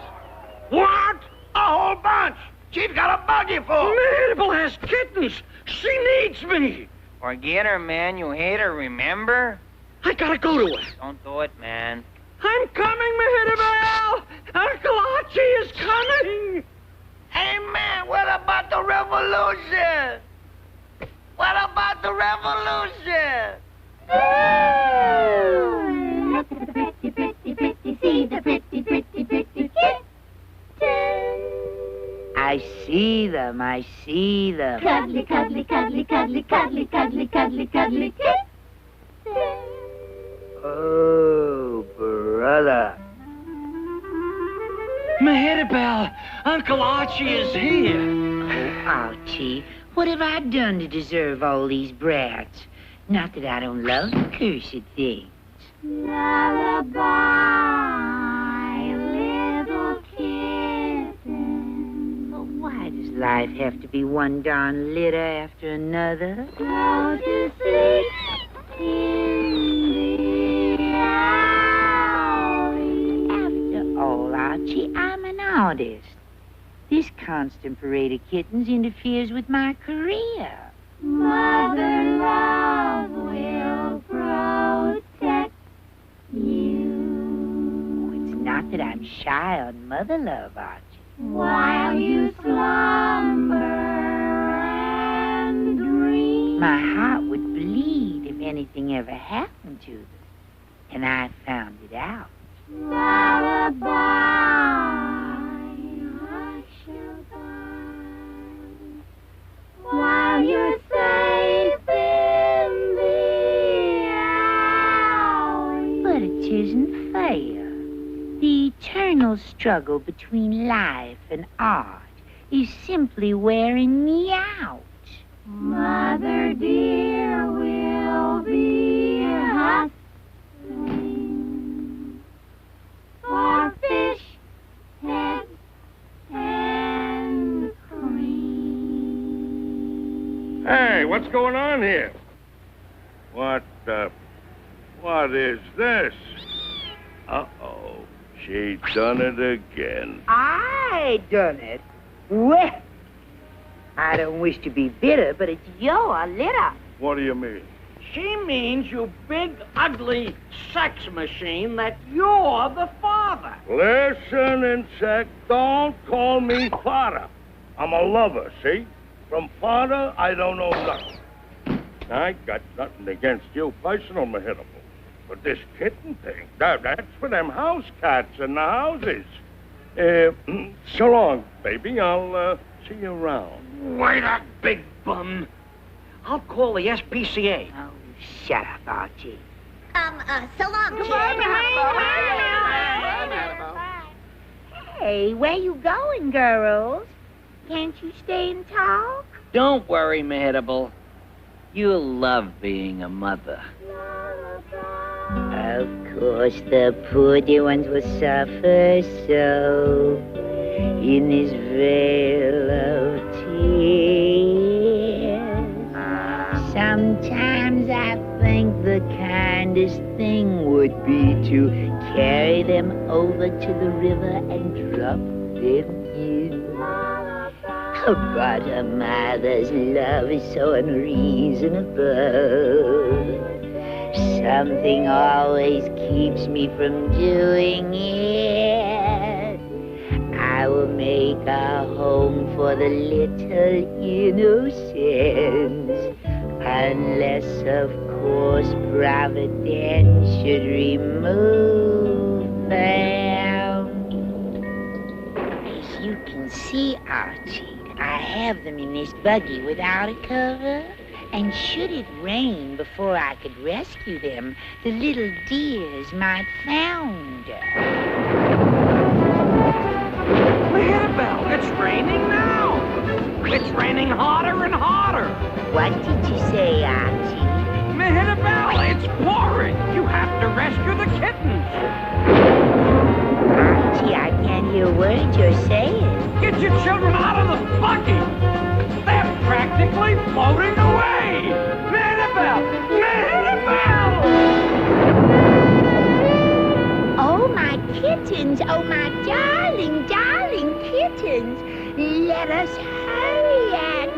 What? A whole bunch. She's got a buggy full. Mabel has kittens. She needs me. Forget her, man. You hate her, remember? I gotta go to her. Don't do it, man. I'm coming, Mehetabel! Uncle Archie is coming! Hey, man, what about the revolution? What about the revolution? Look at the pretty, pretty, pretty, see the pretty, pretty, pretty kitten. I see them, I see them. Cuddly, cuddly, cuddly, cuddly, cuddly, cuddly, cuddly, cuddly kitten. Oh, brother. Mehetabel, Uncle Archie is here. Oh, Archie, what have I done to deserve all these brats? Not that I don't love the cursed things. Lullaby. life have to be one darn litter after another? Go to sleep in the alley. After all, Archie, I'm an artist. This constant parade of kittens interferes with my career. Mother love will protect you It's not that I'm shy on mother love, Archie. while you slumber and dream. My heart would bleed if anything ever happened to them. And I found it out. Lullaby, hush-a-bye, while you're safe in the alley. But it isn't fair. The eternal struggle between life and art is simply wearing me out. Mother dear will be hustling for fish heads and cream. Hey, what's going on here? What is this? Uh-oh. She done it again. I done it. Well, I don't wish to be bitter, but it's your litter. What do you mean? She means, you big, ugly sex machine, that you're the father. Listen, insect, don't call me father. I'm a lover, see? From father, I don't know nothing. I got nothing against you personal, Mahitable. But this kitten thing, that's for them house cats in the houses. So long, baby. I'll see you around. Wait up, big bum. I'll call the SPCA. Oh, shut up, Archie. So long, Hey, where you going, girls? Can't you stay and talk? Don't worry, Mahitable. You'll love being a mother. Of course, the poor dear ones will suffer so in this vale of tears. Sometimes I think the kindest thing would be to carry them over to the river and drop them in. But a mother's love is so unreasonable. Something always keeps me from doing it. I will make a home for the little innocents, unless, of course, Providence should remove them. As you can see, Archie, I have them in this buggy without a cover. And should it rain before I could rescue them, the little dears might founder. Mahitable, it's raining now. It's raining harder and harder. What did you say, Archie? Mahitable, it's pouring. You have to rescue the kittens. Archie, I can't hear words you're saying. Get your children out of the buggy. They're practically floating away. Mahitable! Mahitable! Oh, my kittens! Oh, my darling, darling kittens! Let us hurry and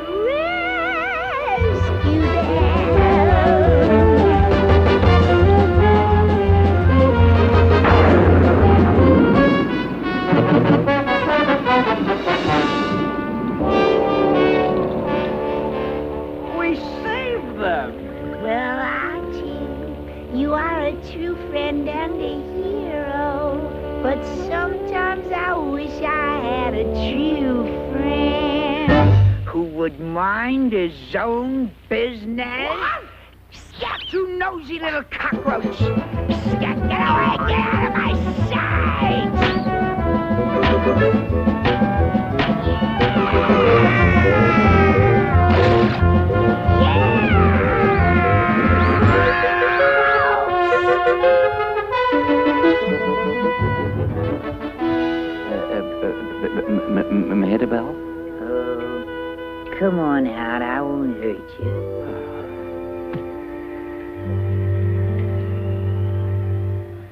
rescue Well, Archie, you are a true friend and a hero, but sometimes I wish I had a true friend who would mind his own business. What? Scat, you nosy little cockroach! Scat, get away! Get out of my sight! Mahitable? Oh, Come on out, I won't hurt you.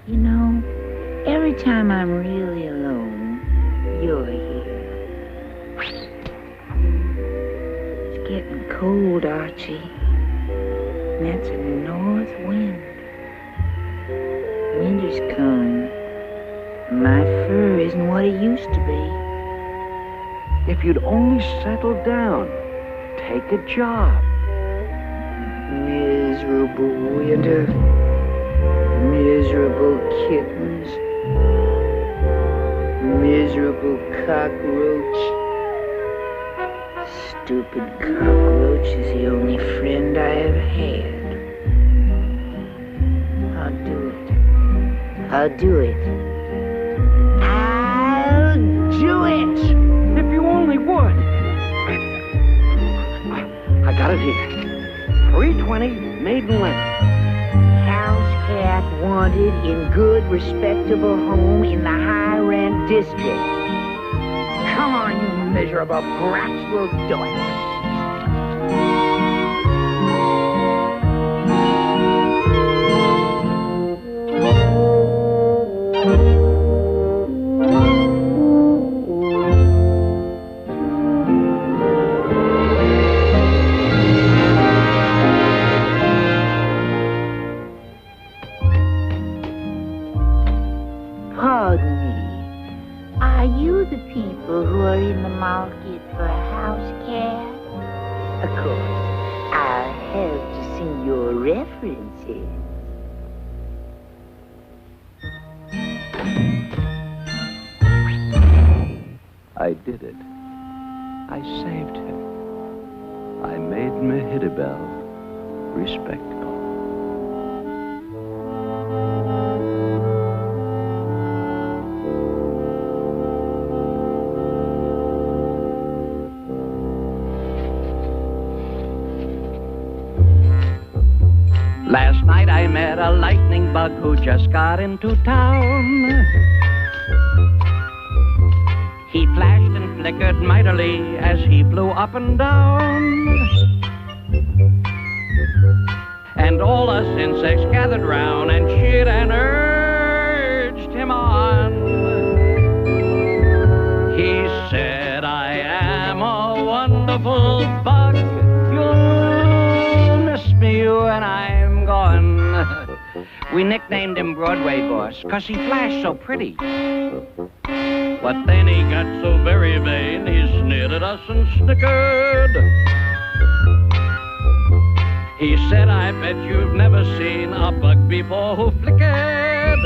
You know, every time I'm really alone, you're here. It's getting cold, Archie. And that's a north wind. Winter's come. My fur isn't what it used to be. If you'd only settle down, take a job. Miserable winter. Miserable kittens. Miserable cockroach. Stupid cockroach is the only friend I ever had. I'll do it. I'll do it. I'll do it! If you only would. I got it here. 320 Maiden Lane. House cat wanted in good, respectable home in the high-rent district. Come on, you miserable brats, we'll do it. Pardon me. Are you the people who are in the market for a house cat? Of course, I'll have to see your references. I did it. I saved her. I made Mehitable respectable. Last night I met a lightning bug who just got into town. He flashed and flickered mightily as he flew up and down. And all us insects gathered round and cheered and urged him on. He said, I am a wonderful bug. You'll miss me when I'm gone. We nicknamed him Broadway Boss, 'cause he flashed so pretty. But then he got so very vain, he sneered at us and snickered. He said, I bet you've never seen a bug before who flickered.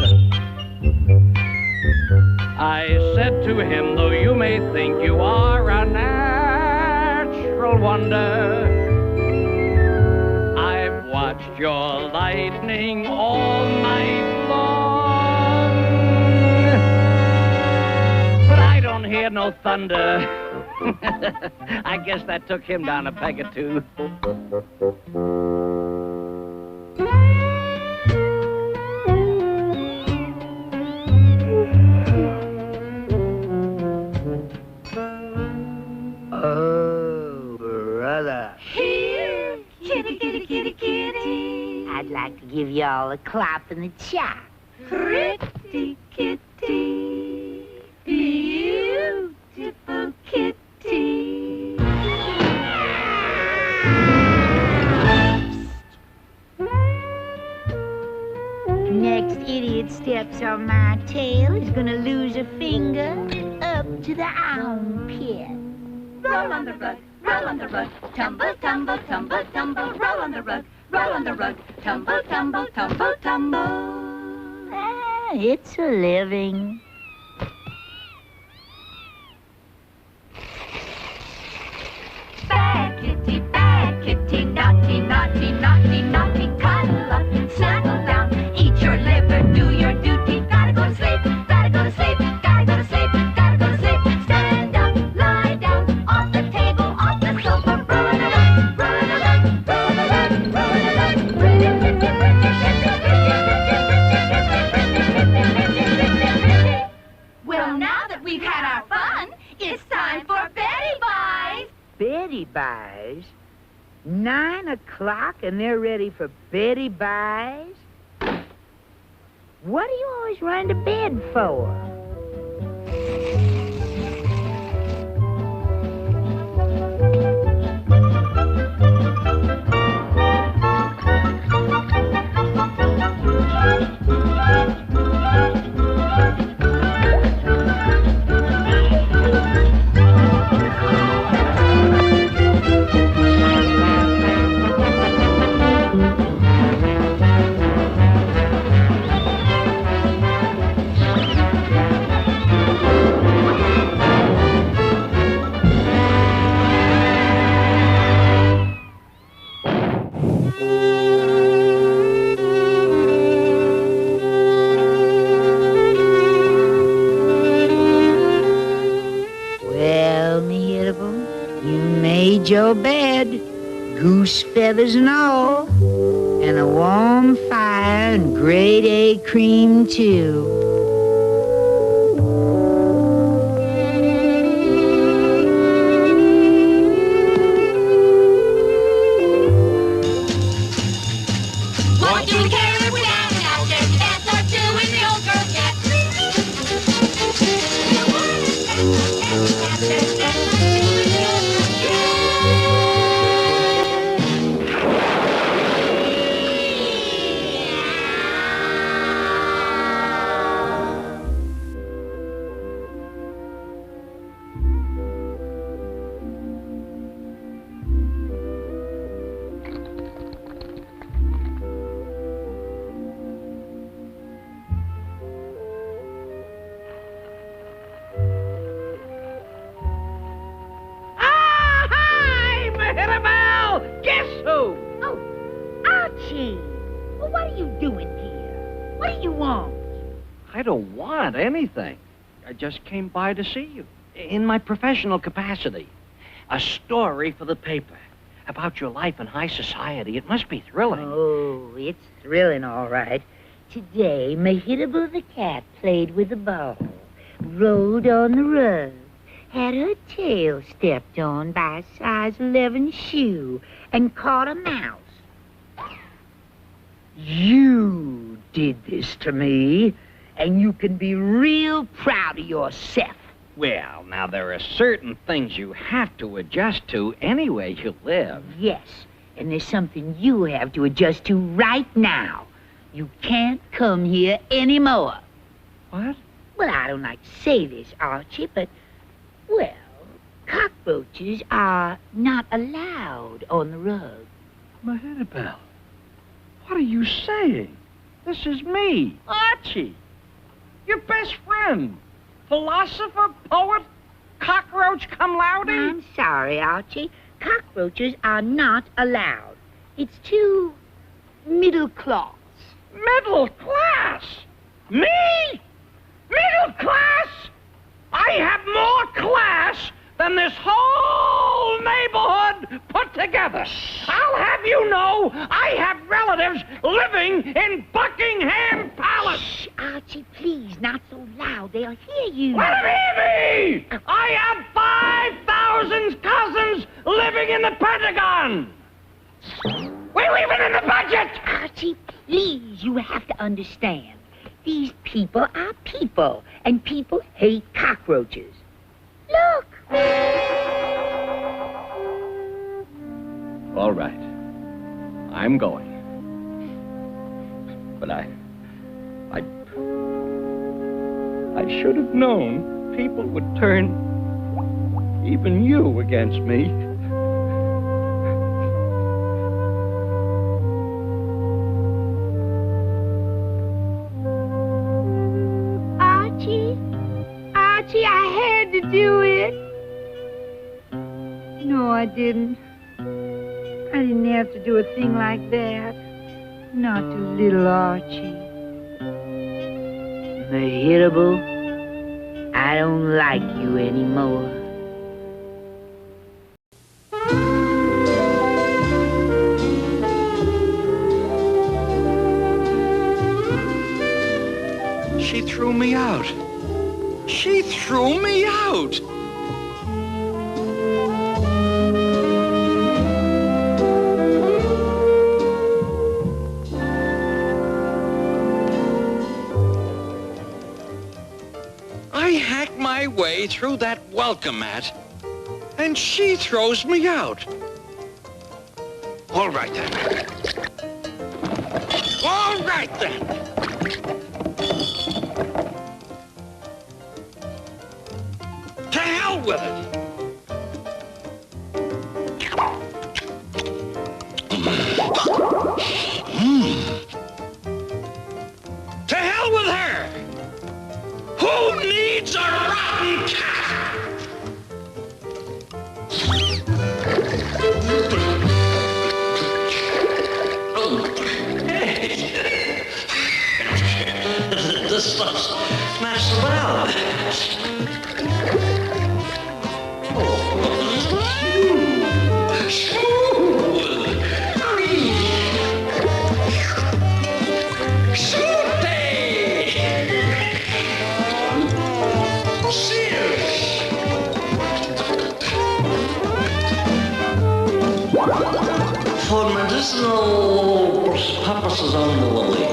I said to him, though you may think you are a natural wonder, I've watched your lightning all night long, but I don't hear no thunder. I guess that took him down a peg or two. Oh, brother. Here, kitty, kitty, kitty, kitty. I'd like to give y'all a clap in the chop. Pretty kitty, beautiful kitty. Next idiot steps on my tail is gonna lose a finger up to the armpit. Roll on the rug, roll on the rug, tumble, tumble, tumble, tumble, roll on the rug, roll on the rug, tumble, tumble, tumble, tumble. Ah, it's a living. Bad kitty, naughty, naughty, naughty, naughty, cuddle up, snuggle down, eat your liver, do your duty, gotta go to sleep, gotta go to sleep, gotta go to sleep, gotta go to sleep, stand up, lie down, off the table, off the sofa, roll on the rug, roll on the rug, roll on the rug, roll on the rug, pretty, pretty, pretty, pretty, pretty, pretty, pretty, pretty, pretty, pretty, pretty, pretty, pretty, pretty. Betty Buys? 9 o'clock and they're ready for Betty Buys? What do you always run to bed for? Your bed, goose feathers and all, and a warm fire and grade A cream too. What do we care if we're down and out? There's a dance or two in the old girl cat. Guess who? Oh, Archie. Well, what are you doing here? What do you want? I don't want anything. I just came by to see you. In my professional capacity. A story for the paper. About your life in high society. It must be thrilling. Oh, it's thrilling, all right. Today, Mehitable the cat played with a ball, rolled on the rug, had her tail stepped on by a size 11 shoe, and caught a mouse. You did this to me, and you can be real proud of yourself. Well, now, there are certain things you have to adjust to anyway you live. Yes, and there's something you have to adjust to right now. You can't come here anymore. What? Well, I don't like to say this, Archie, but, well, cockroaches are not allowed on the rug. Mehitable, what are you saying? This is me, Archie, your best friend, philosopher, poet, cockroach cum laude. I'm sorry, Archie. Cockroaches are not allowed. It's too middle class. Middle class? Me? Middle class? I have more class than this whole neighborhood put together. I'll have you know I have relatives living in Buckingham Palace. Shh, Archie, please, not so loud. They'll hear you. Let them hear me! I have 5,000 cousins living in the Pentagon. We're leaving in the budget. Archie, please, you have to understand. These people are people, and people hate cockroaches. Look! All right. I'm going. But I should have known people would turn even you against me. Archie, I had to do it. No, I didn't. I didn't have to do a thing like that. Not to little Archie. Mehitable, I don't like you anymore. She threw me out. She threw me out. me through that welcome mat, and she throws me out. All right, then. All right, then. To hell with it. To hell with her! Who needs a rotten cat? This stuff's smashed well. For medicinal purposes only.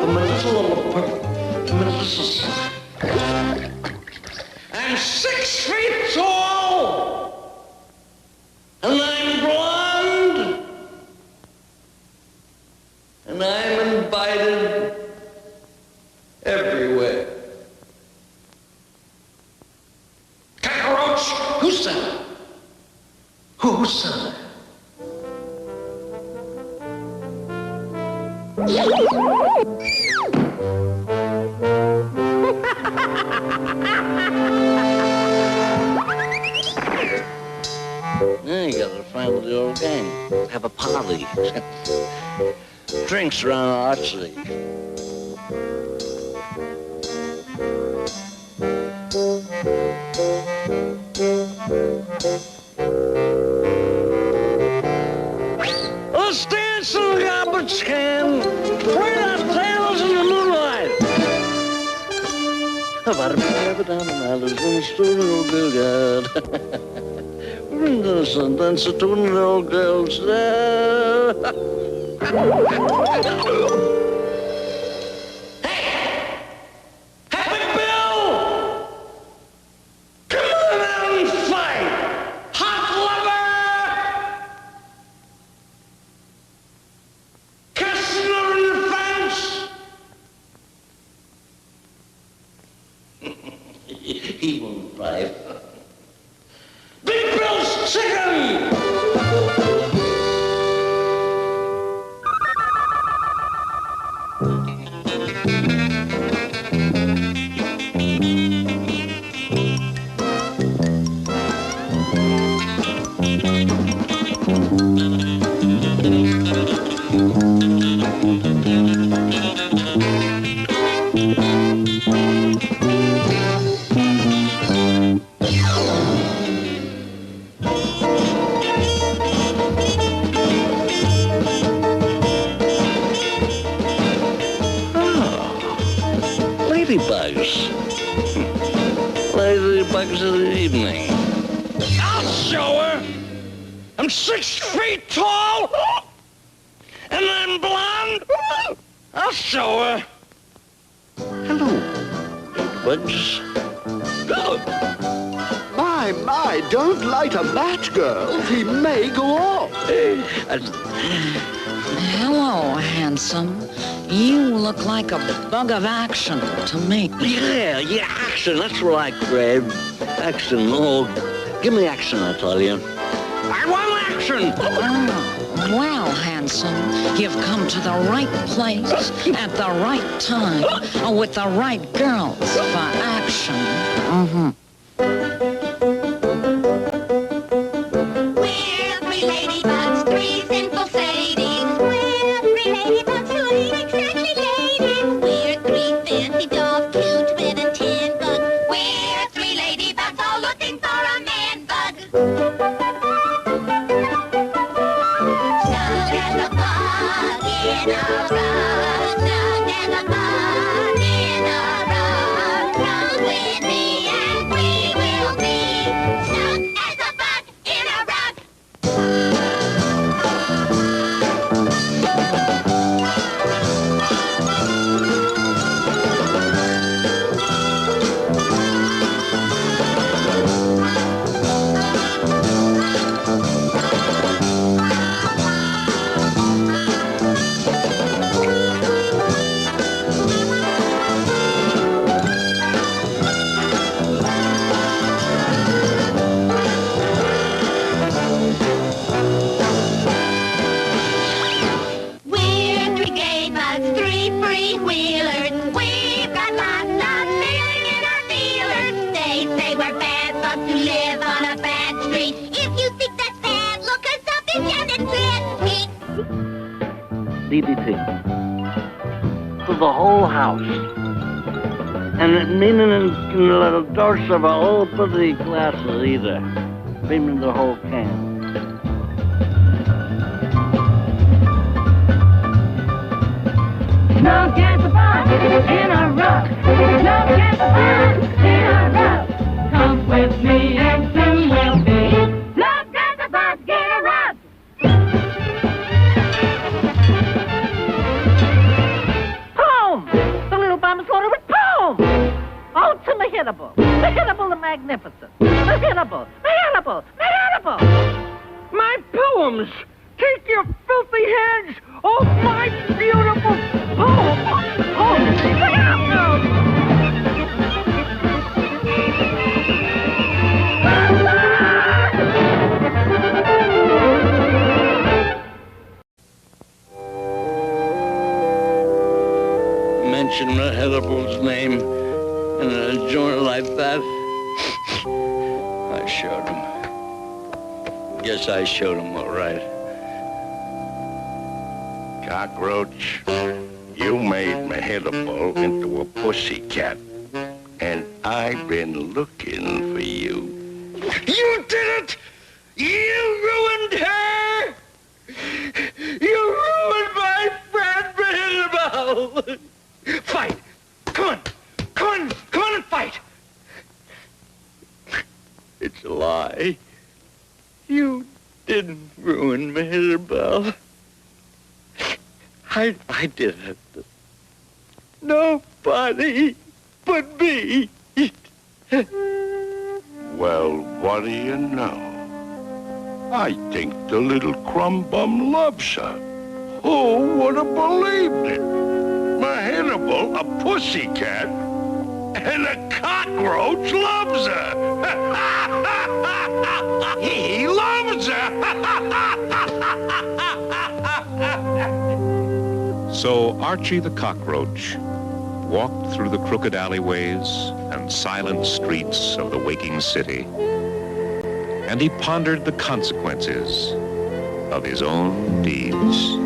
For medicinal purposes. I'm 6 feet tall, and I'm blonde, and I'm invited everywhere. Cockroach, who said it? Who said it? Now you gotta find the old gang. Have a party. Drinks around Archie. Let's dance in the garbage can. Play our tails in the moonlight. About a paper down the alleys in the studio Gilgad. We're innocent and so two little girls there. Hey! Happy Bill! Come on out and fight! Hot lover! Customer in the fence! He won't fight. Big Bill's chicken! Ladybugs. Ladybugs in the evening. I'll show her. I'm 6 feet tall, and I'm blonde. I'll show her. Hello, ladybugs. My, don't light a match, girl. He may go off. Hello, handsome. You look like a bug of action to me. Yeah, action. That's what I crave. Action. Oh, give me action, I tell you. I want action. Oh, well, handsome, you've come to the right place at the right time with the right girls for action. Mm-hmm. We're 3 ladybugs, 3 simple Sadies. We're 3 ladybugs who ain't exactly ladies. We're 3 fancy dolls, cute with a tin bug. We're 3 ladybugs all looking for a man bug. Snug as a bug in a rug. Snug as a bug in a rug. Run with me and we will go. live on a bad street. If you think that's bad, look us up in Janet Street. DDT. For the whole house. And meaning in a little dose of a whole bunch of glasses either. Meaning the whole can. No cancer box in a rug. No cancer box in a rug. Come with me and soon we'll be. No cancer box in a rug. Poem! The little bomb is loaded with poem! Oh, to Mehittable. Mehittable the Magnificent. Mehittable. Mehittable. Mehittable! My poems! Take your filthy hands off my beautiful poem! Oh, mention Mehittable's name in a joint like that. I showed him. Guess I showed him all right. Cockroach, you made Mehittable into a pussycat, and I've been looking for you. You did it! You ruined her! You ruined my friend Mehittable! Fight! Come on! Come on! Come on and fight! It's a lie. You didn't ruin Mehittable. I did it. Nobody but me. Well, what do you know? I think the little crumb bum loves her. Who would have believed it? Mehittable, a pussycat, and a cockroach loves her. He loves her. So Archie the cockroach walked through the crooked alleyways and silent streets of the waking city, and he pondered the consequences of his own deeds.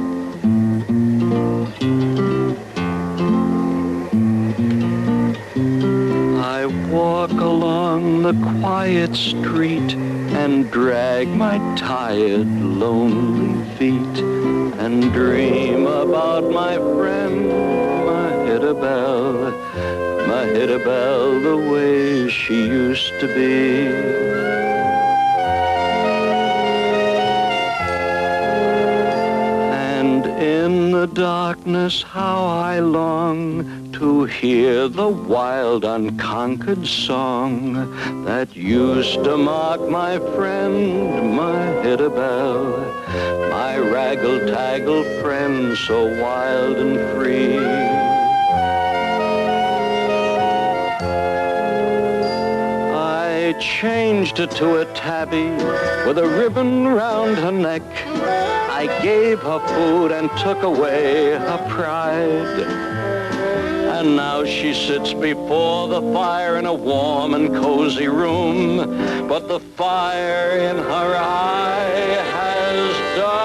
I walk along the quiet street and drag my tired, lonely feet and dream about my friend, Mehittable, Mehittable, the way she used to be. And in the darkness, how I long to hear the wild, unconquered song that used to mark my friend, Mehittable, my raggle-taggle friend, so wild and free. I changed her to a tabby with a ribbon round her neck. I gave her food and took away her pride. And now she sits before the fire in a warm and cozy room, but the fire in her eye has died.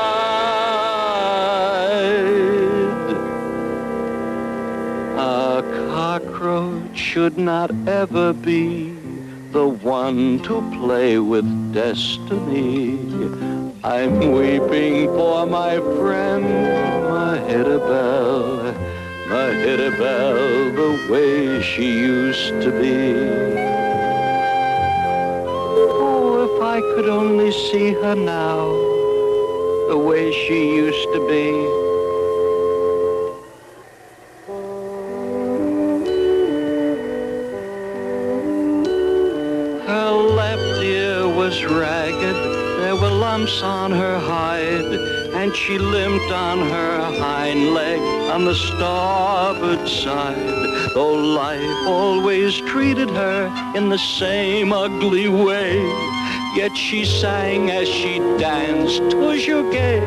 A cockroach should not ever be the one to play with destiny. I'm weeping for my friend, Mehittable, Mehittable, the way she used to be. Oh, if I could only see her now, the way she used to be. Her left ear was ragged, there were lumps on her hide, and she limped on her hind leg on the starboard side, though life always treated her in the same ugly way. Yet she sang as she danced, "'Twas your gay,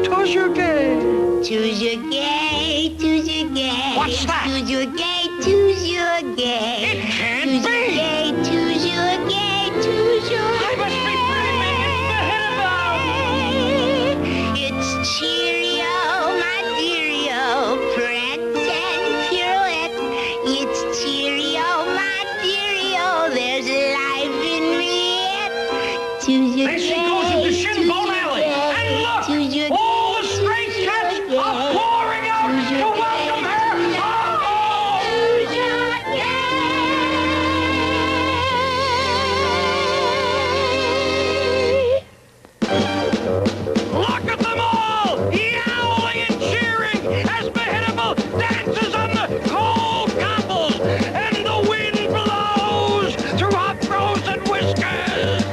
'twas your gay." Choose your gay, choose your gay. What's that? Choose your gay, choose your gay. It can't choose be. Your gay, choose your gay, choose Then she goes into Shinbone Alley. And look, all the stray cats are pouring out to welcome her. Look at them all, yowling and cheering as Mehitable dances on the cold cobbles and the wind blows through her frozen whiskers.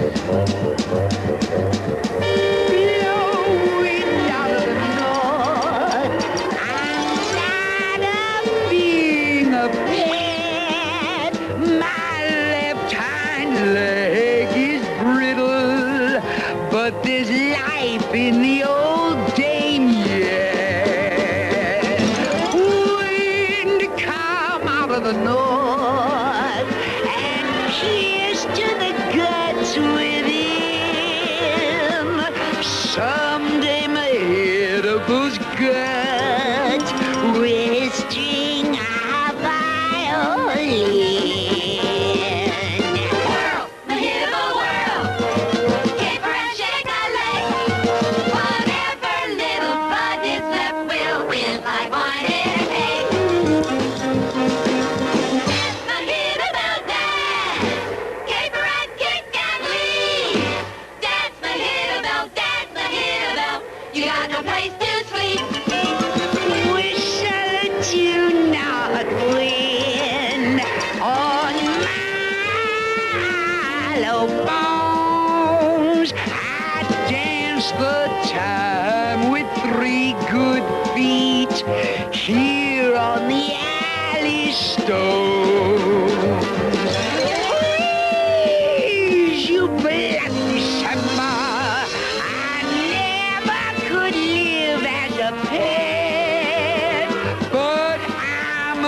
Blowing out of the north, I'm tired of being a pet. My left hind leg is brittle, but there's life in the old dame yet. Wind come out of the north and pierce to the guts within. Someday my Mehitible's gut will string a violin. Whirl, Mehitable, whirl. Caper and shake a leg. Whatever little bud is left will win like wine in hay. Dance, Mehitable, dance. Caper and kick and lead. Dance, Mehitable, you got no place to sleep. Whistle to not win on hollow bones. I dance the time with 3 good feet here on the alley stones. Please, you black December, I never could live as a pet, but I'm a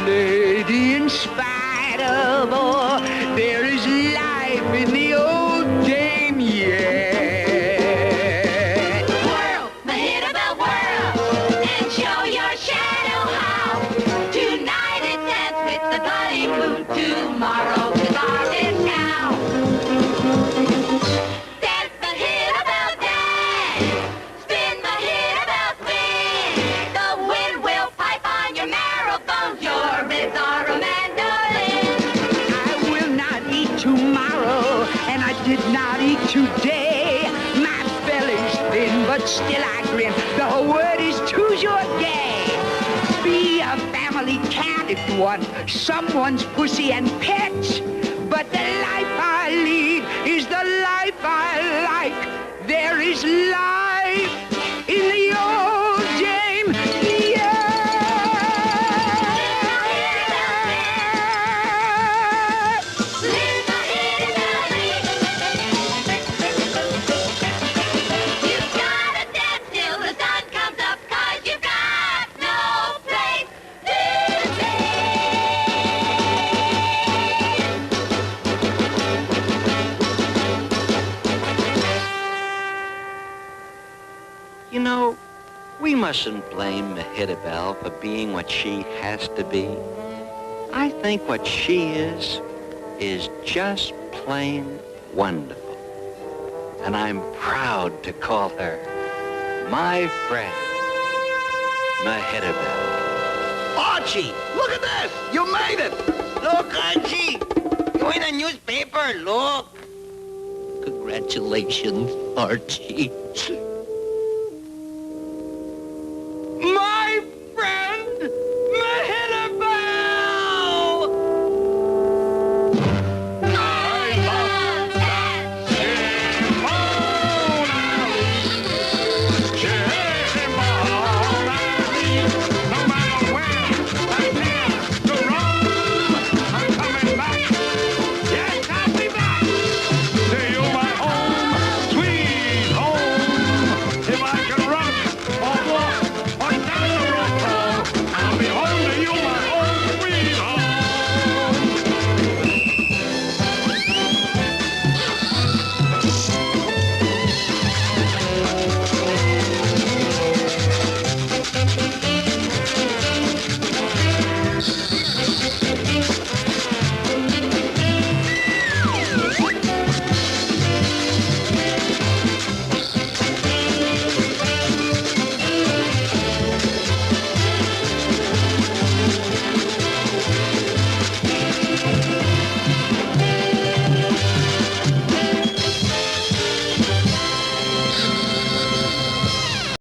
lady in spite of all. There is life in the old dame yet. Whirl, Mehitable, whirl, and show your shadow how. Tonight it dance with the bloody moon. Tomorrow the darkest cow. Dance, Mehitable, dance. Spin, Mehitable, spin. The wind will pipe on your marrow bones. Your ribs are a mandolin. I will not eat tomorrow, and I did not eat today. My belly's thin, but still I grin. The word is toujours gay. Be a family cat if you want someone's pussy and pets. But the life I lead is the life I like. There is life in the old dame. Spin, Mehitable, you've gotta dance till the sun comes up, 'cause you've got no place to stay. You know, we mustn't blame Mehitable for being what she has to be. I think what she is just plain wonderful. And I'm proud to call her my friend, Mehitable. Archie, look at this! You made it! Look, Archie! You're in a newspaper, look! Congratulations, Archie.